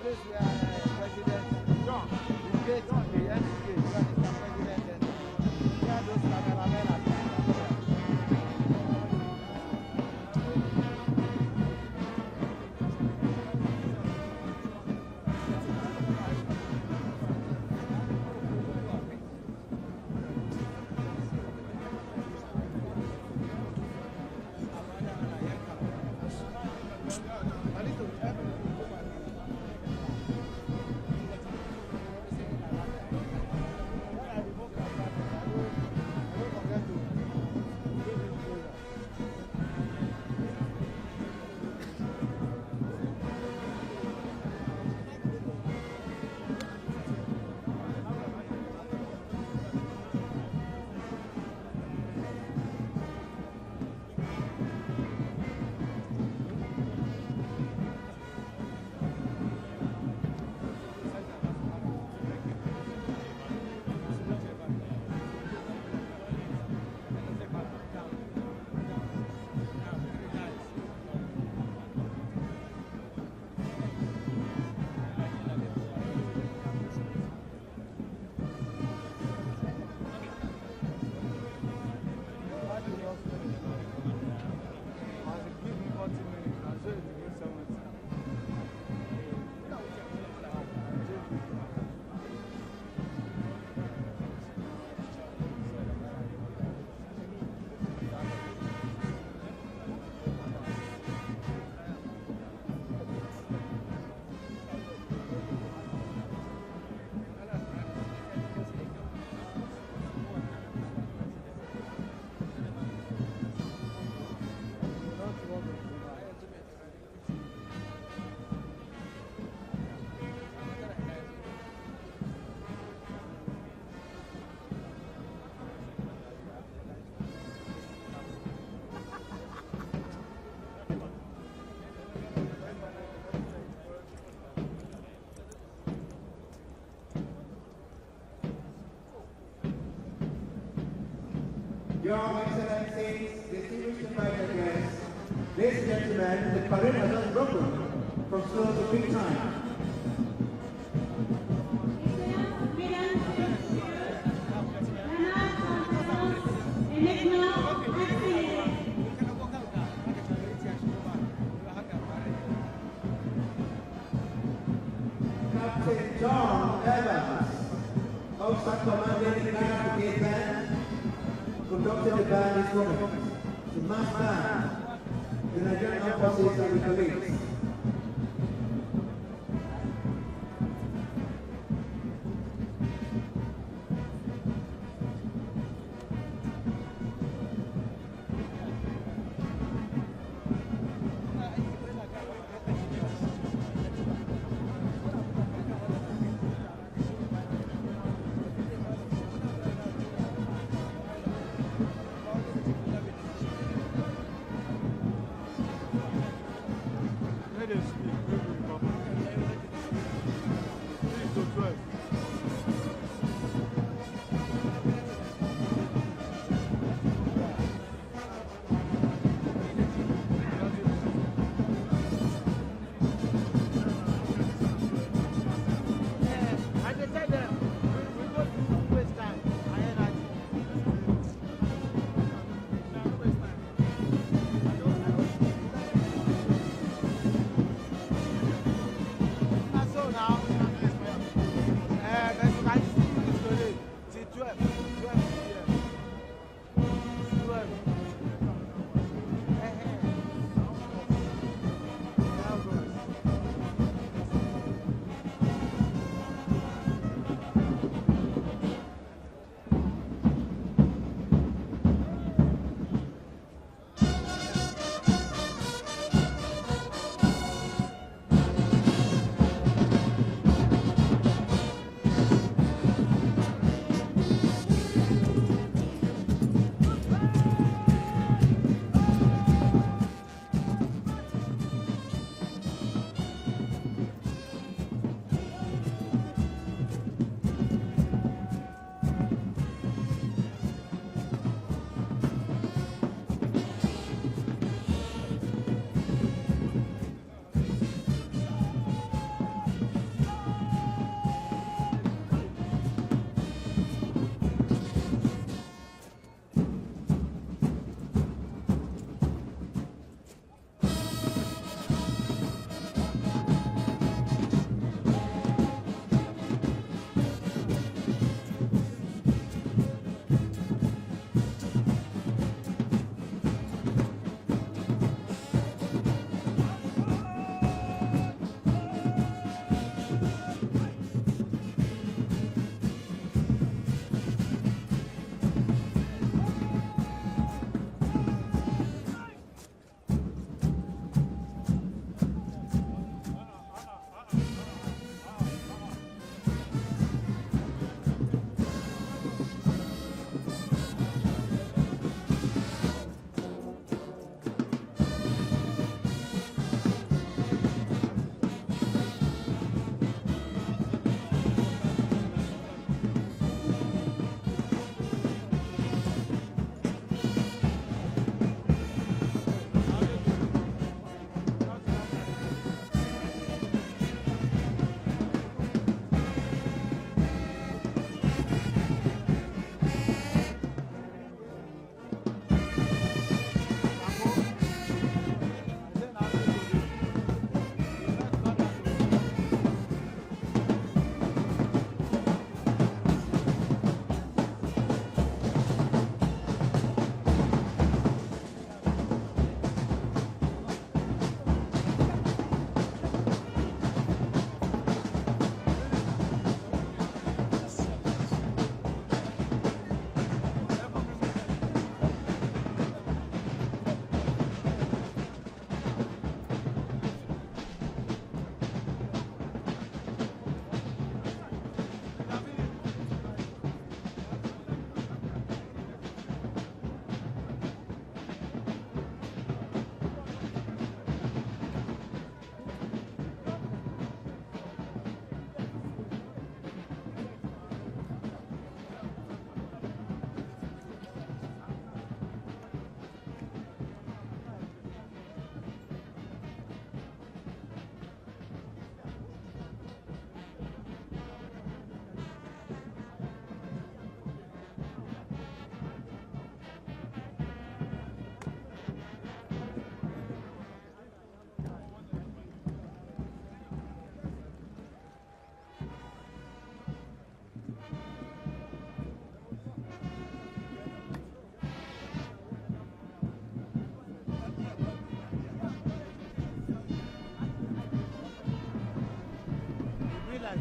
place where President John, the gate, the end gate, where Mr. President and where those cameramen are standing. Your Excellencies, distinguished invited guests, ladies and gentlemen, the parade has just broken from slow to big time. Captain John Evans, officer commanding the Ghana Brigade Band, conducted the band this moment. The mass band, the Nigerian Armed Forces and the police.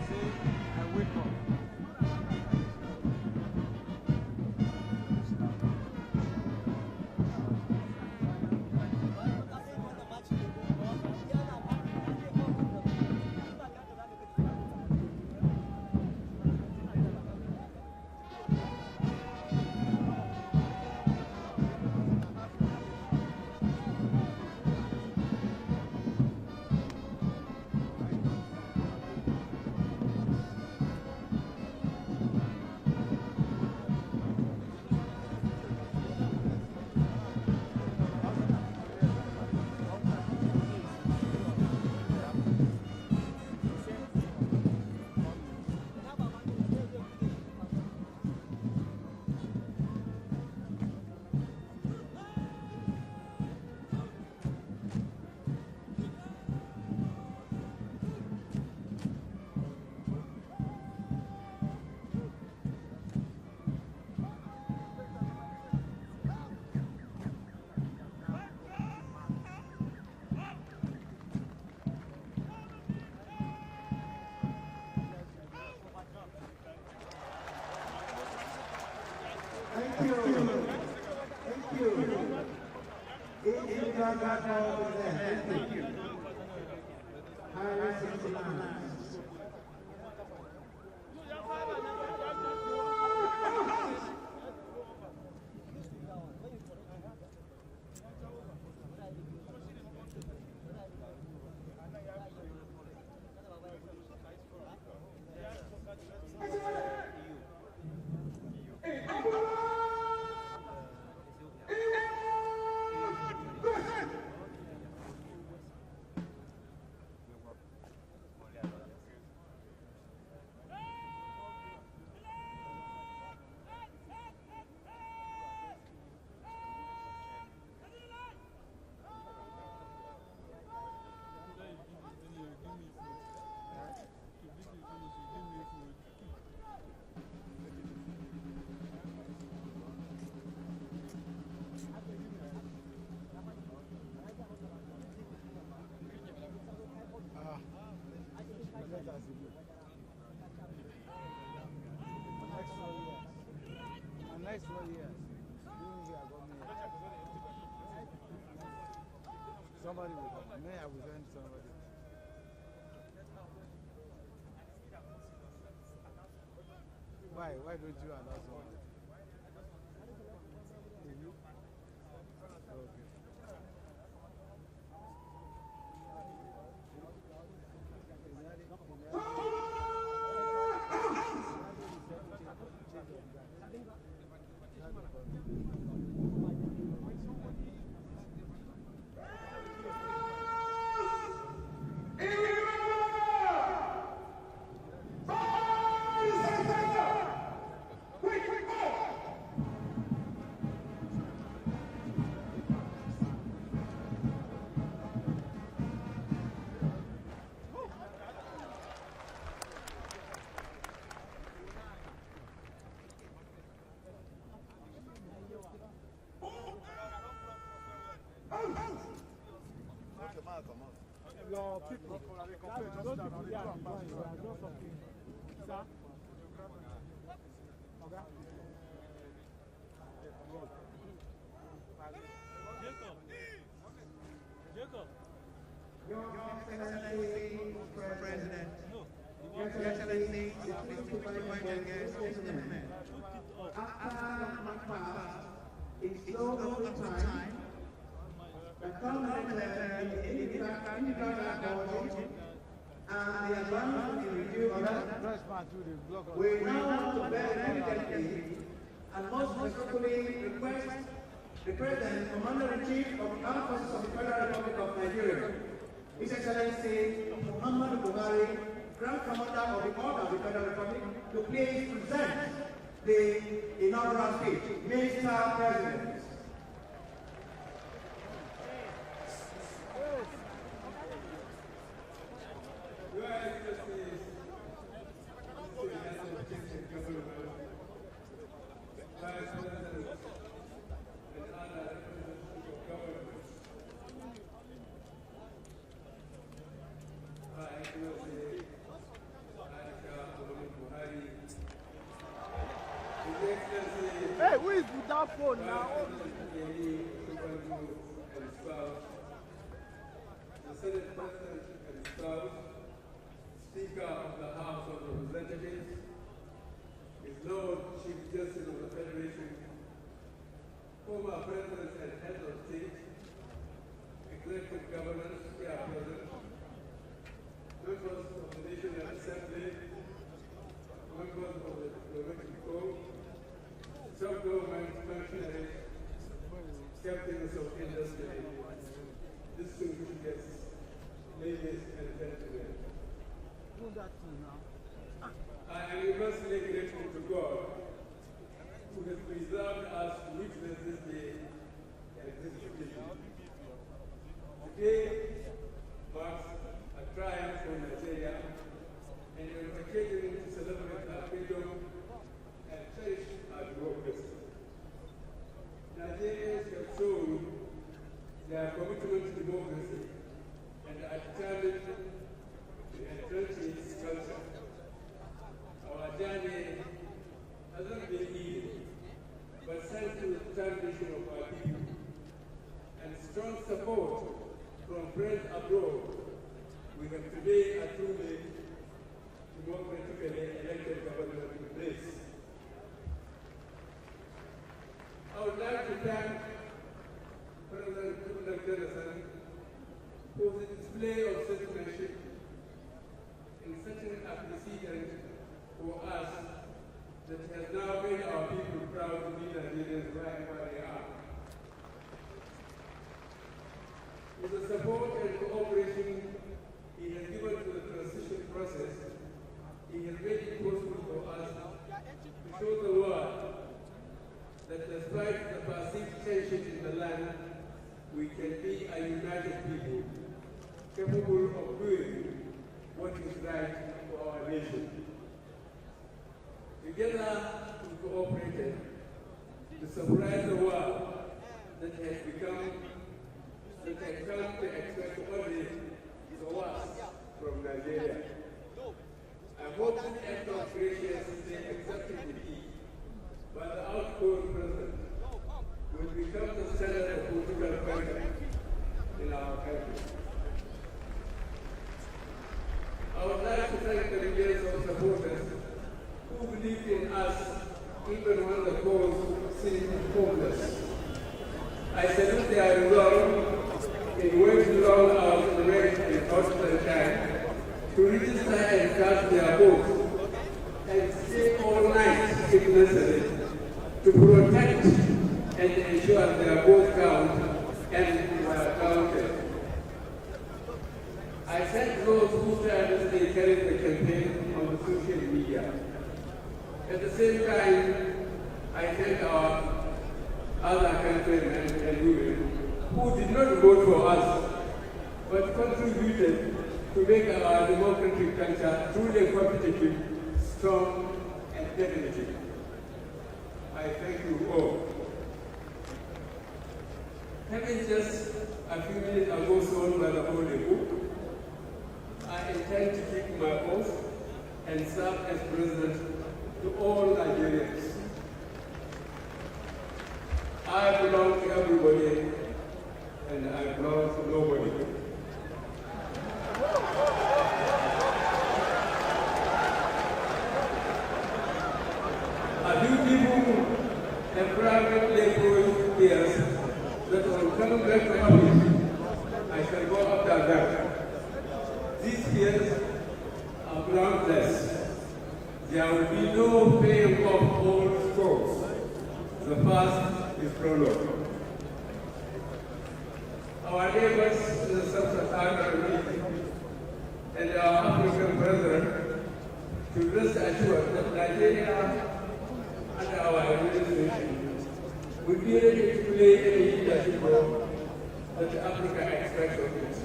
say, I wake up. Thank you. Thank you. Thank you. Highway 69. Next 4 years. Somebody will come. Me, I will send somebody. Why don't you allow somebody? Okay. Your people, they complain just that they do and pass. You are just something. Sir? Okay? Jacob. Your Excellency, President. Your Excellency, the principal gentlemen. After my past, it's so over time. The government individual abortion and the advance in review of that, we now want to very evidently and most respectfully request the President, Commander-in-Chief of the Armed Forces of the Federal Republic of Nigeria, His Excellency Muhammad Buhari, Grand Commander of the Order of the Federal Republic, to please present the inaugural speech. Mr. President. phone now. The Senate President and spouse, Speaker of the House of Representatives, His Lord Chief Justice of the Federation, former President and Head of State, Executive Governors, Chairperson, members of the National Assembly, members of the Diplomatic Corps, self-government functionaries, captains of industry, distinguished guests, ladies and gentlemen. I am immensely grateful to God who has preserved us to witness this day and this occasion. Today marks a triumph for Nigeria and an occasion to celebrate our freedom and cherish our democracy. Nigerians have shown their commitment to democracy and are determined to entrench its culture. Our journey hasn't been easy, but thanks to the determination of our people and strong support from friends abroad, we have today a truly democratically elected government in place. I would like to thank President Jonathan for the display of statesmanship in setting a precedent for us that has now made our people proud to be Nigerians right where they are. With the support and cooperation he has given to the transition process, he has made it possible for us to show the world that despite the perceived tensions in the land, we can be a united people, capable of doing what is right for our nation. Together, we cooperated to surprise the world that has come to expect only the worst from Nigeria. I hope this act of graciously accepted defeat by the outgoing president will become the standard of political conduct in our country. I would like to thank the millions of supporters who believed in us even when the cause seemed hopeless. I salute their resolve in waiting long hours to wait in hospital time to register and cast their votes and stay all night if necessary to protect and ensure their votes count and were counted. I thank those who tirelessly carried the campaign on the social media. At the same time, I thank our other countrymen and women who did not vote for us, but contributed to make our democratic culture truly competitive, strong, and definitive. I thank you all. Having just a few minutes ago sworn by the Holy Book, I intend to keep my oath and serve as president to all Nigerians. I belong to everybody, and I belong to nobody. A few people have privately told peers that on coming back to office, I shall go after them. These peers are groundless. There will be no paying off old scores. The past is prologue. Our neighbors in the sub-Saharan region and our African brethren should rest assured that Nigeria under our administration will be ready to play any leadership role that Africa expects of it.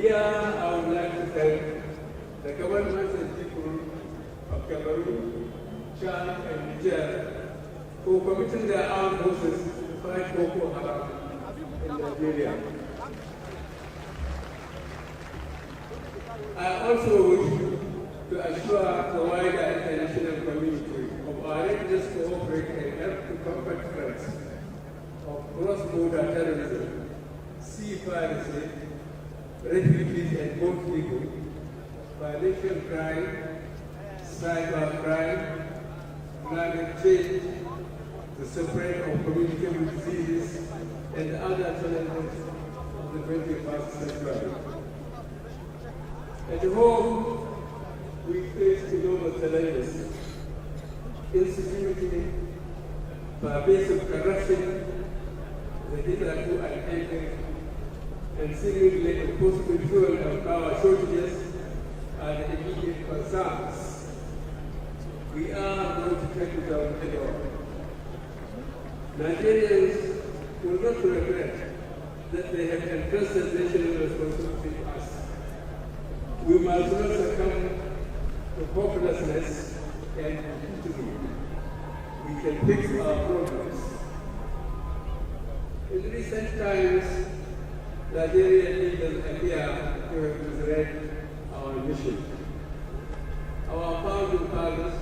Here, I would like to thank the governments and people of Cameroon, Chad, and Niger for committing their armed forces to fight Boko Haram in Nigeria. I also wish to assure the wider international community of our readiness to cooperate and help to combat threats of cross-border terrorism, sea piracy, refugees and boat people, financial crime, cyber crime, climate change, the spread of communicable diseases, and other challenges of the 21st century. At home, we face enormous challenges: insecurity, pervasive corruption, the hitherto unending and seemingly impossible fuel and power shortages are the immediate concerns. We are going to take it down head on. Nigerians will not regret that they have entrusted national responsibility to us. We must not succumb to hopelessness and futility. We can fix our problems. In recent times, Nigerian leaders appear to have misread our mission. Our founding fathers,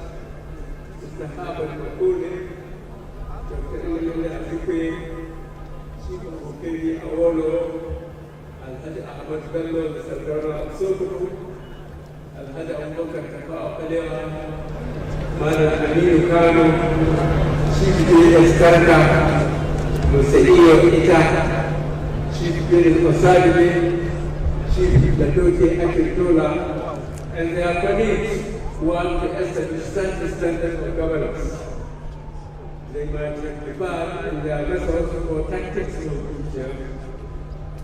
Mr. Harvard Makole, Dr. Emmanuel Azikiwe, Chief of Okiri Awolo, Alhaji Ahmad Bello, the Sardana of Sokoto, Alhaji Abubakar Tafawa Balewa, Mara Aminu Kano, Chief J.S. Karaka, Musaiyo Ita, Chief Bill Osadebe, Chief Ladoke Akintola, and their colleagues want to establish such a standard of governance. They might rectify in their methods or tactics in the future,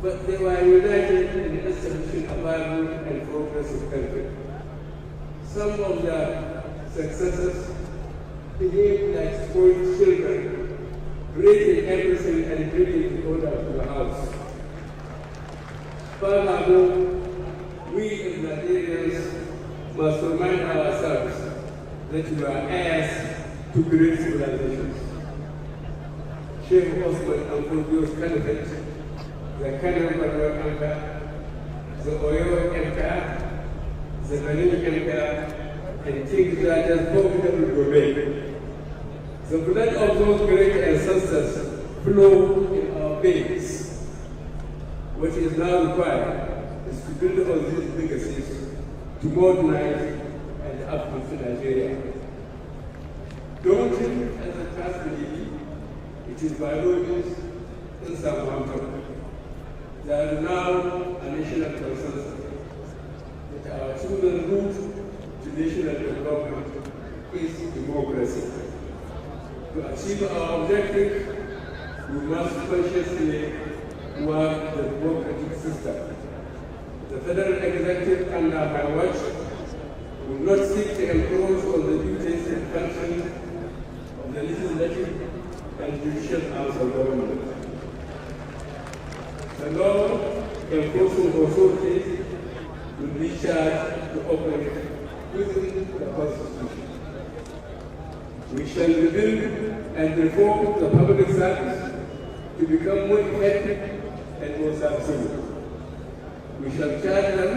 but they were united in establishing a vibrant and progressive country. Some of their successors behaved like spoiled children, breaking everything and bringing the order to the house. Furthermore, we as Nigerians must remind ourselves that we are heirs to great civilizations. Sheikh Osman Al-Furdi's Caliphate, the Kanem Barwa Empire, the Oyo Empire, the Benin Empire, and King Jaja's formidable domain. The blood of those great ancestors flow in our veins. What is now required is to build on these legacies to modernize and uplift Nigeria. Daunting as a task may be, it is by no means insurmountable. There is now a national consensus that our chosen route to national development is democracy. To achieve our objective, we must consciously work the democratic system. The federal executive under my watch will not seek to encroach on the duties and functions of the legislative and judicial arms of government. The law enforcing authorities will be charged to operate within the Constitution. We shall rebuild and reform the public service to become more effective and more absolute. We shall charge them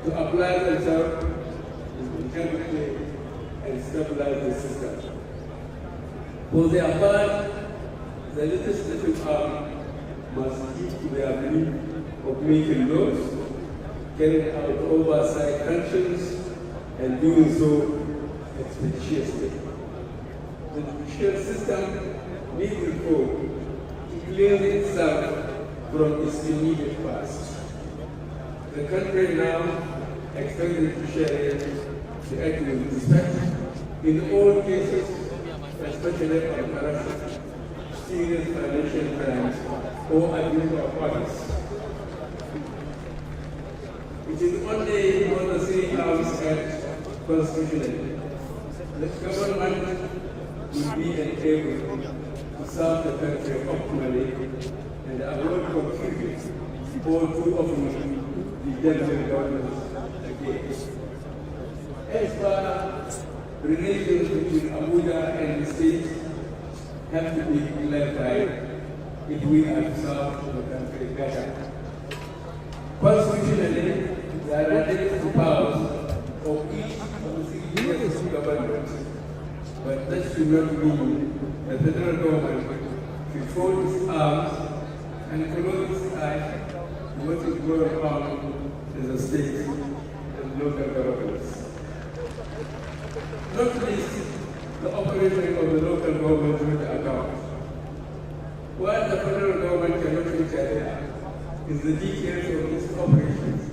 to apply themselves with integrity and stabilize the system. For their part, the legislative arm must keep to their belief of making laws, carrying out oversight functions, and doing so expeditiously. The judicial system needs reform to cleanse itself from its immediate past. The country now expects the judiciary to act with respect in all cases, especially on corruption, serious financial crimes, or abuse of others. It is only when the three arms act constitutionally that government will be enabled to serve the country optimally and avoid confusion or too often the general government against. As far relations between Abuja and the state have to be clarified if we are to serve the country better. Constitutionally, there are different powers of each of the three levels of government, but should not mean the federal government should fold its arms and close its eyes to what is going on in the states and local governments. Not least, the operation of the local government with account. While the federal government cannot interfere in the details of its operations,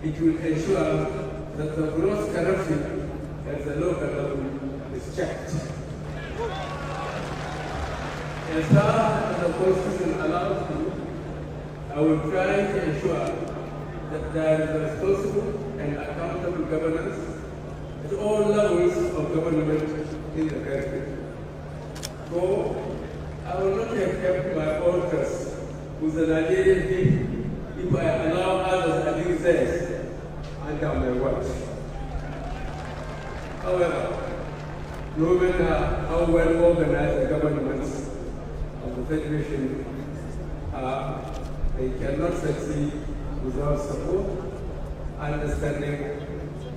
it will ensure that the gross corruption at the local level is checked. As far as the Constitution allows me, I will try to ensure that there is responsible and accountable governance at all levels of government in the country. For I will not have kept my own trust with the Nigerian people if I allow others to abuse theirs under my watch. However, no matter how well organized the governments of the Federation are, they cannot succeed without support, understanding,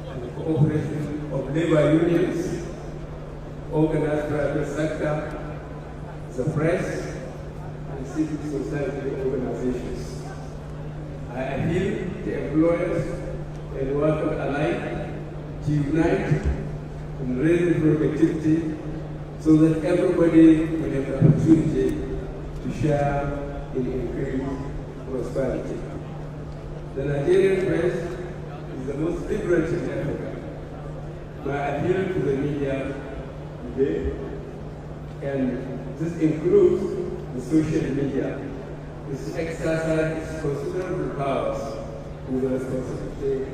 and cooperation of labor unions, organized private sector, the press, and civil society organizations. I appeal to employers and workers alike to unite in raising productivity so that everybody will have the opportunity to share in increased prosperity. The Nigerian press is the most vibrant in Africa. My appeal to the media today, and this includes the social media, is to exercise its considerable powers with responsibility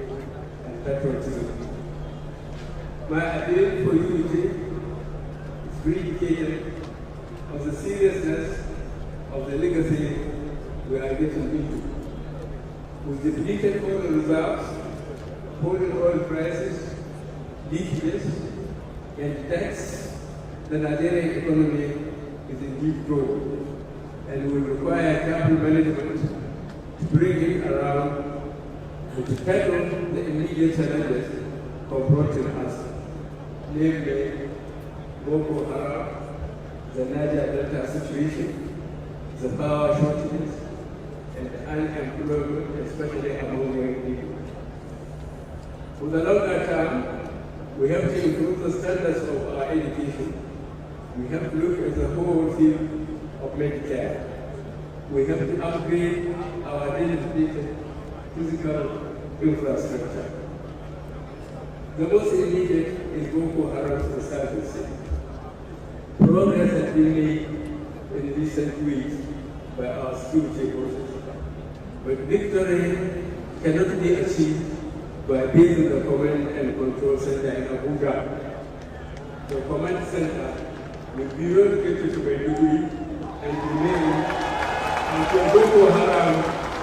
and patriotism. My appeal for unity is predicated on the seriousness of the legacy we are getting into. With depleted oil reserves, falling oil prices, leakages, and tax, the Nigerian economy is in deep trouble and will require capital management to bring it around and to tackle the immediate challenges confronting us, namely Boko Haram, the Niger Delta situation, the power shortages, and unemployment, especially among young people. For the longer term, we have to improve the standards of our education. We have to look at the whole field of Medicare. We have to upgrade our dedicated physical infrastructure. The most immediate is Boko Haram's insurgency. Progress has been made in recent weeks by our security forces. But victory cannot be achieved by building the command and control center in Abuja. The command center will be relocated to Maiduguri and remain until Boko Haram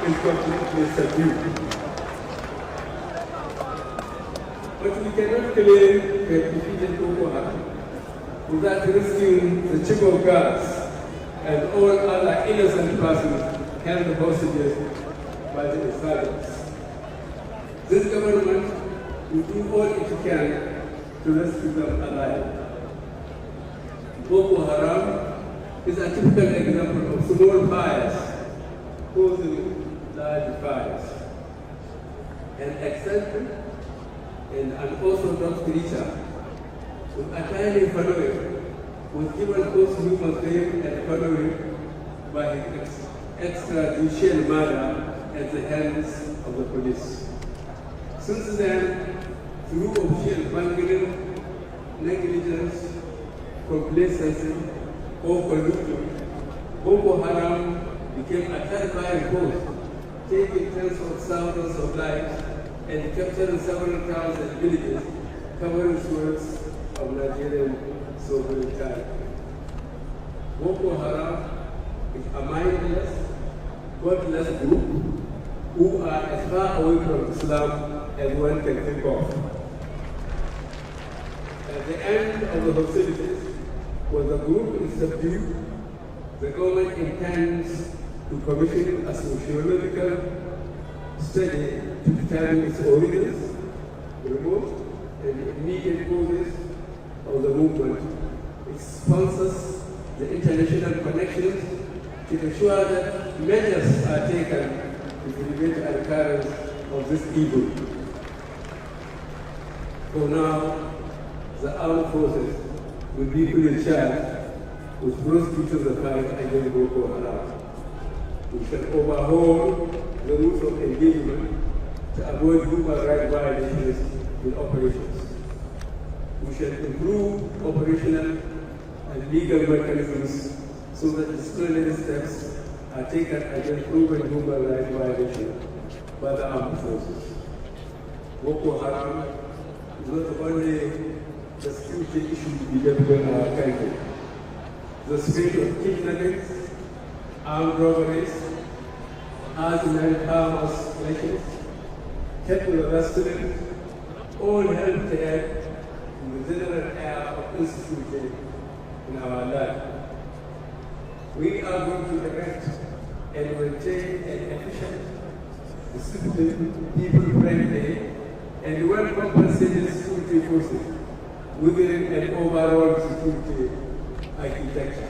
is completely subdued. But we cannot claim to have defeated Boko Haram without rescuing the chief of guards and all other innocent persons held hostages by the insurgents. This government will do all it can to rescue them alive. Boko Haram is a typical example of small fires causing large fires. An eccentric and unorthodox creature with a tiny following was given post-human fame and following by his extrajudicial murder at the hands of the police. Since then, through official bungling, negligence, complacency, or collusion, Boko Haram became a terrifying force, taking tens of thousands of lives and capturing several towns and villages covering swaths of Nigerian sovereign territory. Boko Haram is a mindless, godless group who are as far away from Islam as one can think of. At the end of the hostilities, when the group is subdued, the government intends to commission a sociological study to determine its origins, remote and immediate causes of the movement, It sponsors the international connections to ensure that measures are taken to prevent the recurrence of this evil. For now, the armed forces will be put in charge with prosecutors the fight against Boko Haram. We shall overhaul the rules of engagement to avoid human rights violations in operations. We shall improve operational and legal mechanisms so that disciplinary steps are taken against proven human rights violations by the armed forces. Boko Haram is not only the security issue developing in our country. The spread of kidnappings, armed robberies, armed farmers' elections, capital arrestment, all help to add to the general air of insecurity in our land. We are going to erect and maintain an efficient, disciplined, people-friendly, and well-compensated security forces within an overall security architecture.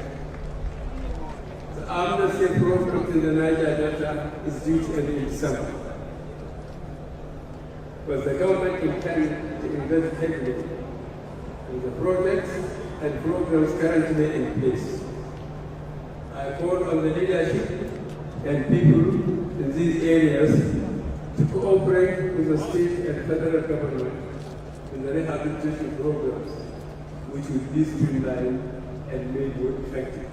The amnesty program in the Niger Delta is due to end in December. But the government intends to invest heavily in the projects and programs currently in place. I call on the leadership and people in these areas to cooperate with the state and federal government in the rehabilitation programs, which will be streamlined and made more effective.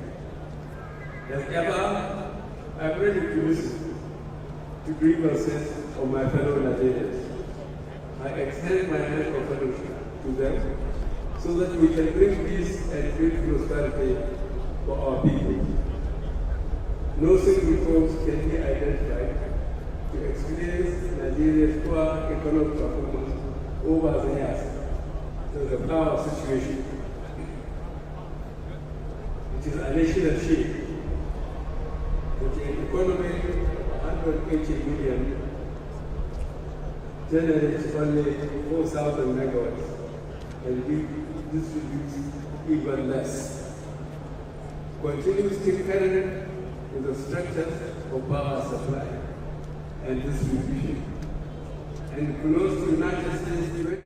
As ever, I'm ready to listen to grievances of my fellow Nigerians. I extend my hand of fellowship to them so that we can bring peace and great prosperity for our people. No single cause can be identified to experience Nigeria's poor economic performance over the years to the power situation. It is a national shame that an economy of 180 billion generates only 4,000 megawatts and we distribute even less. Continuous tinkering with the structures of power supply and distribution and close to United States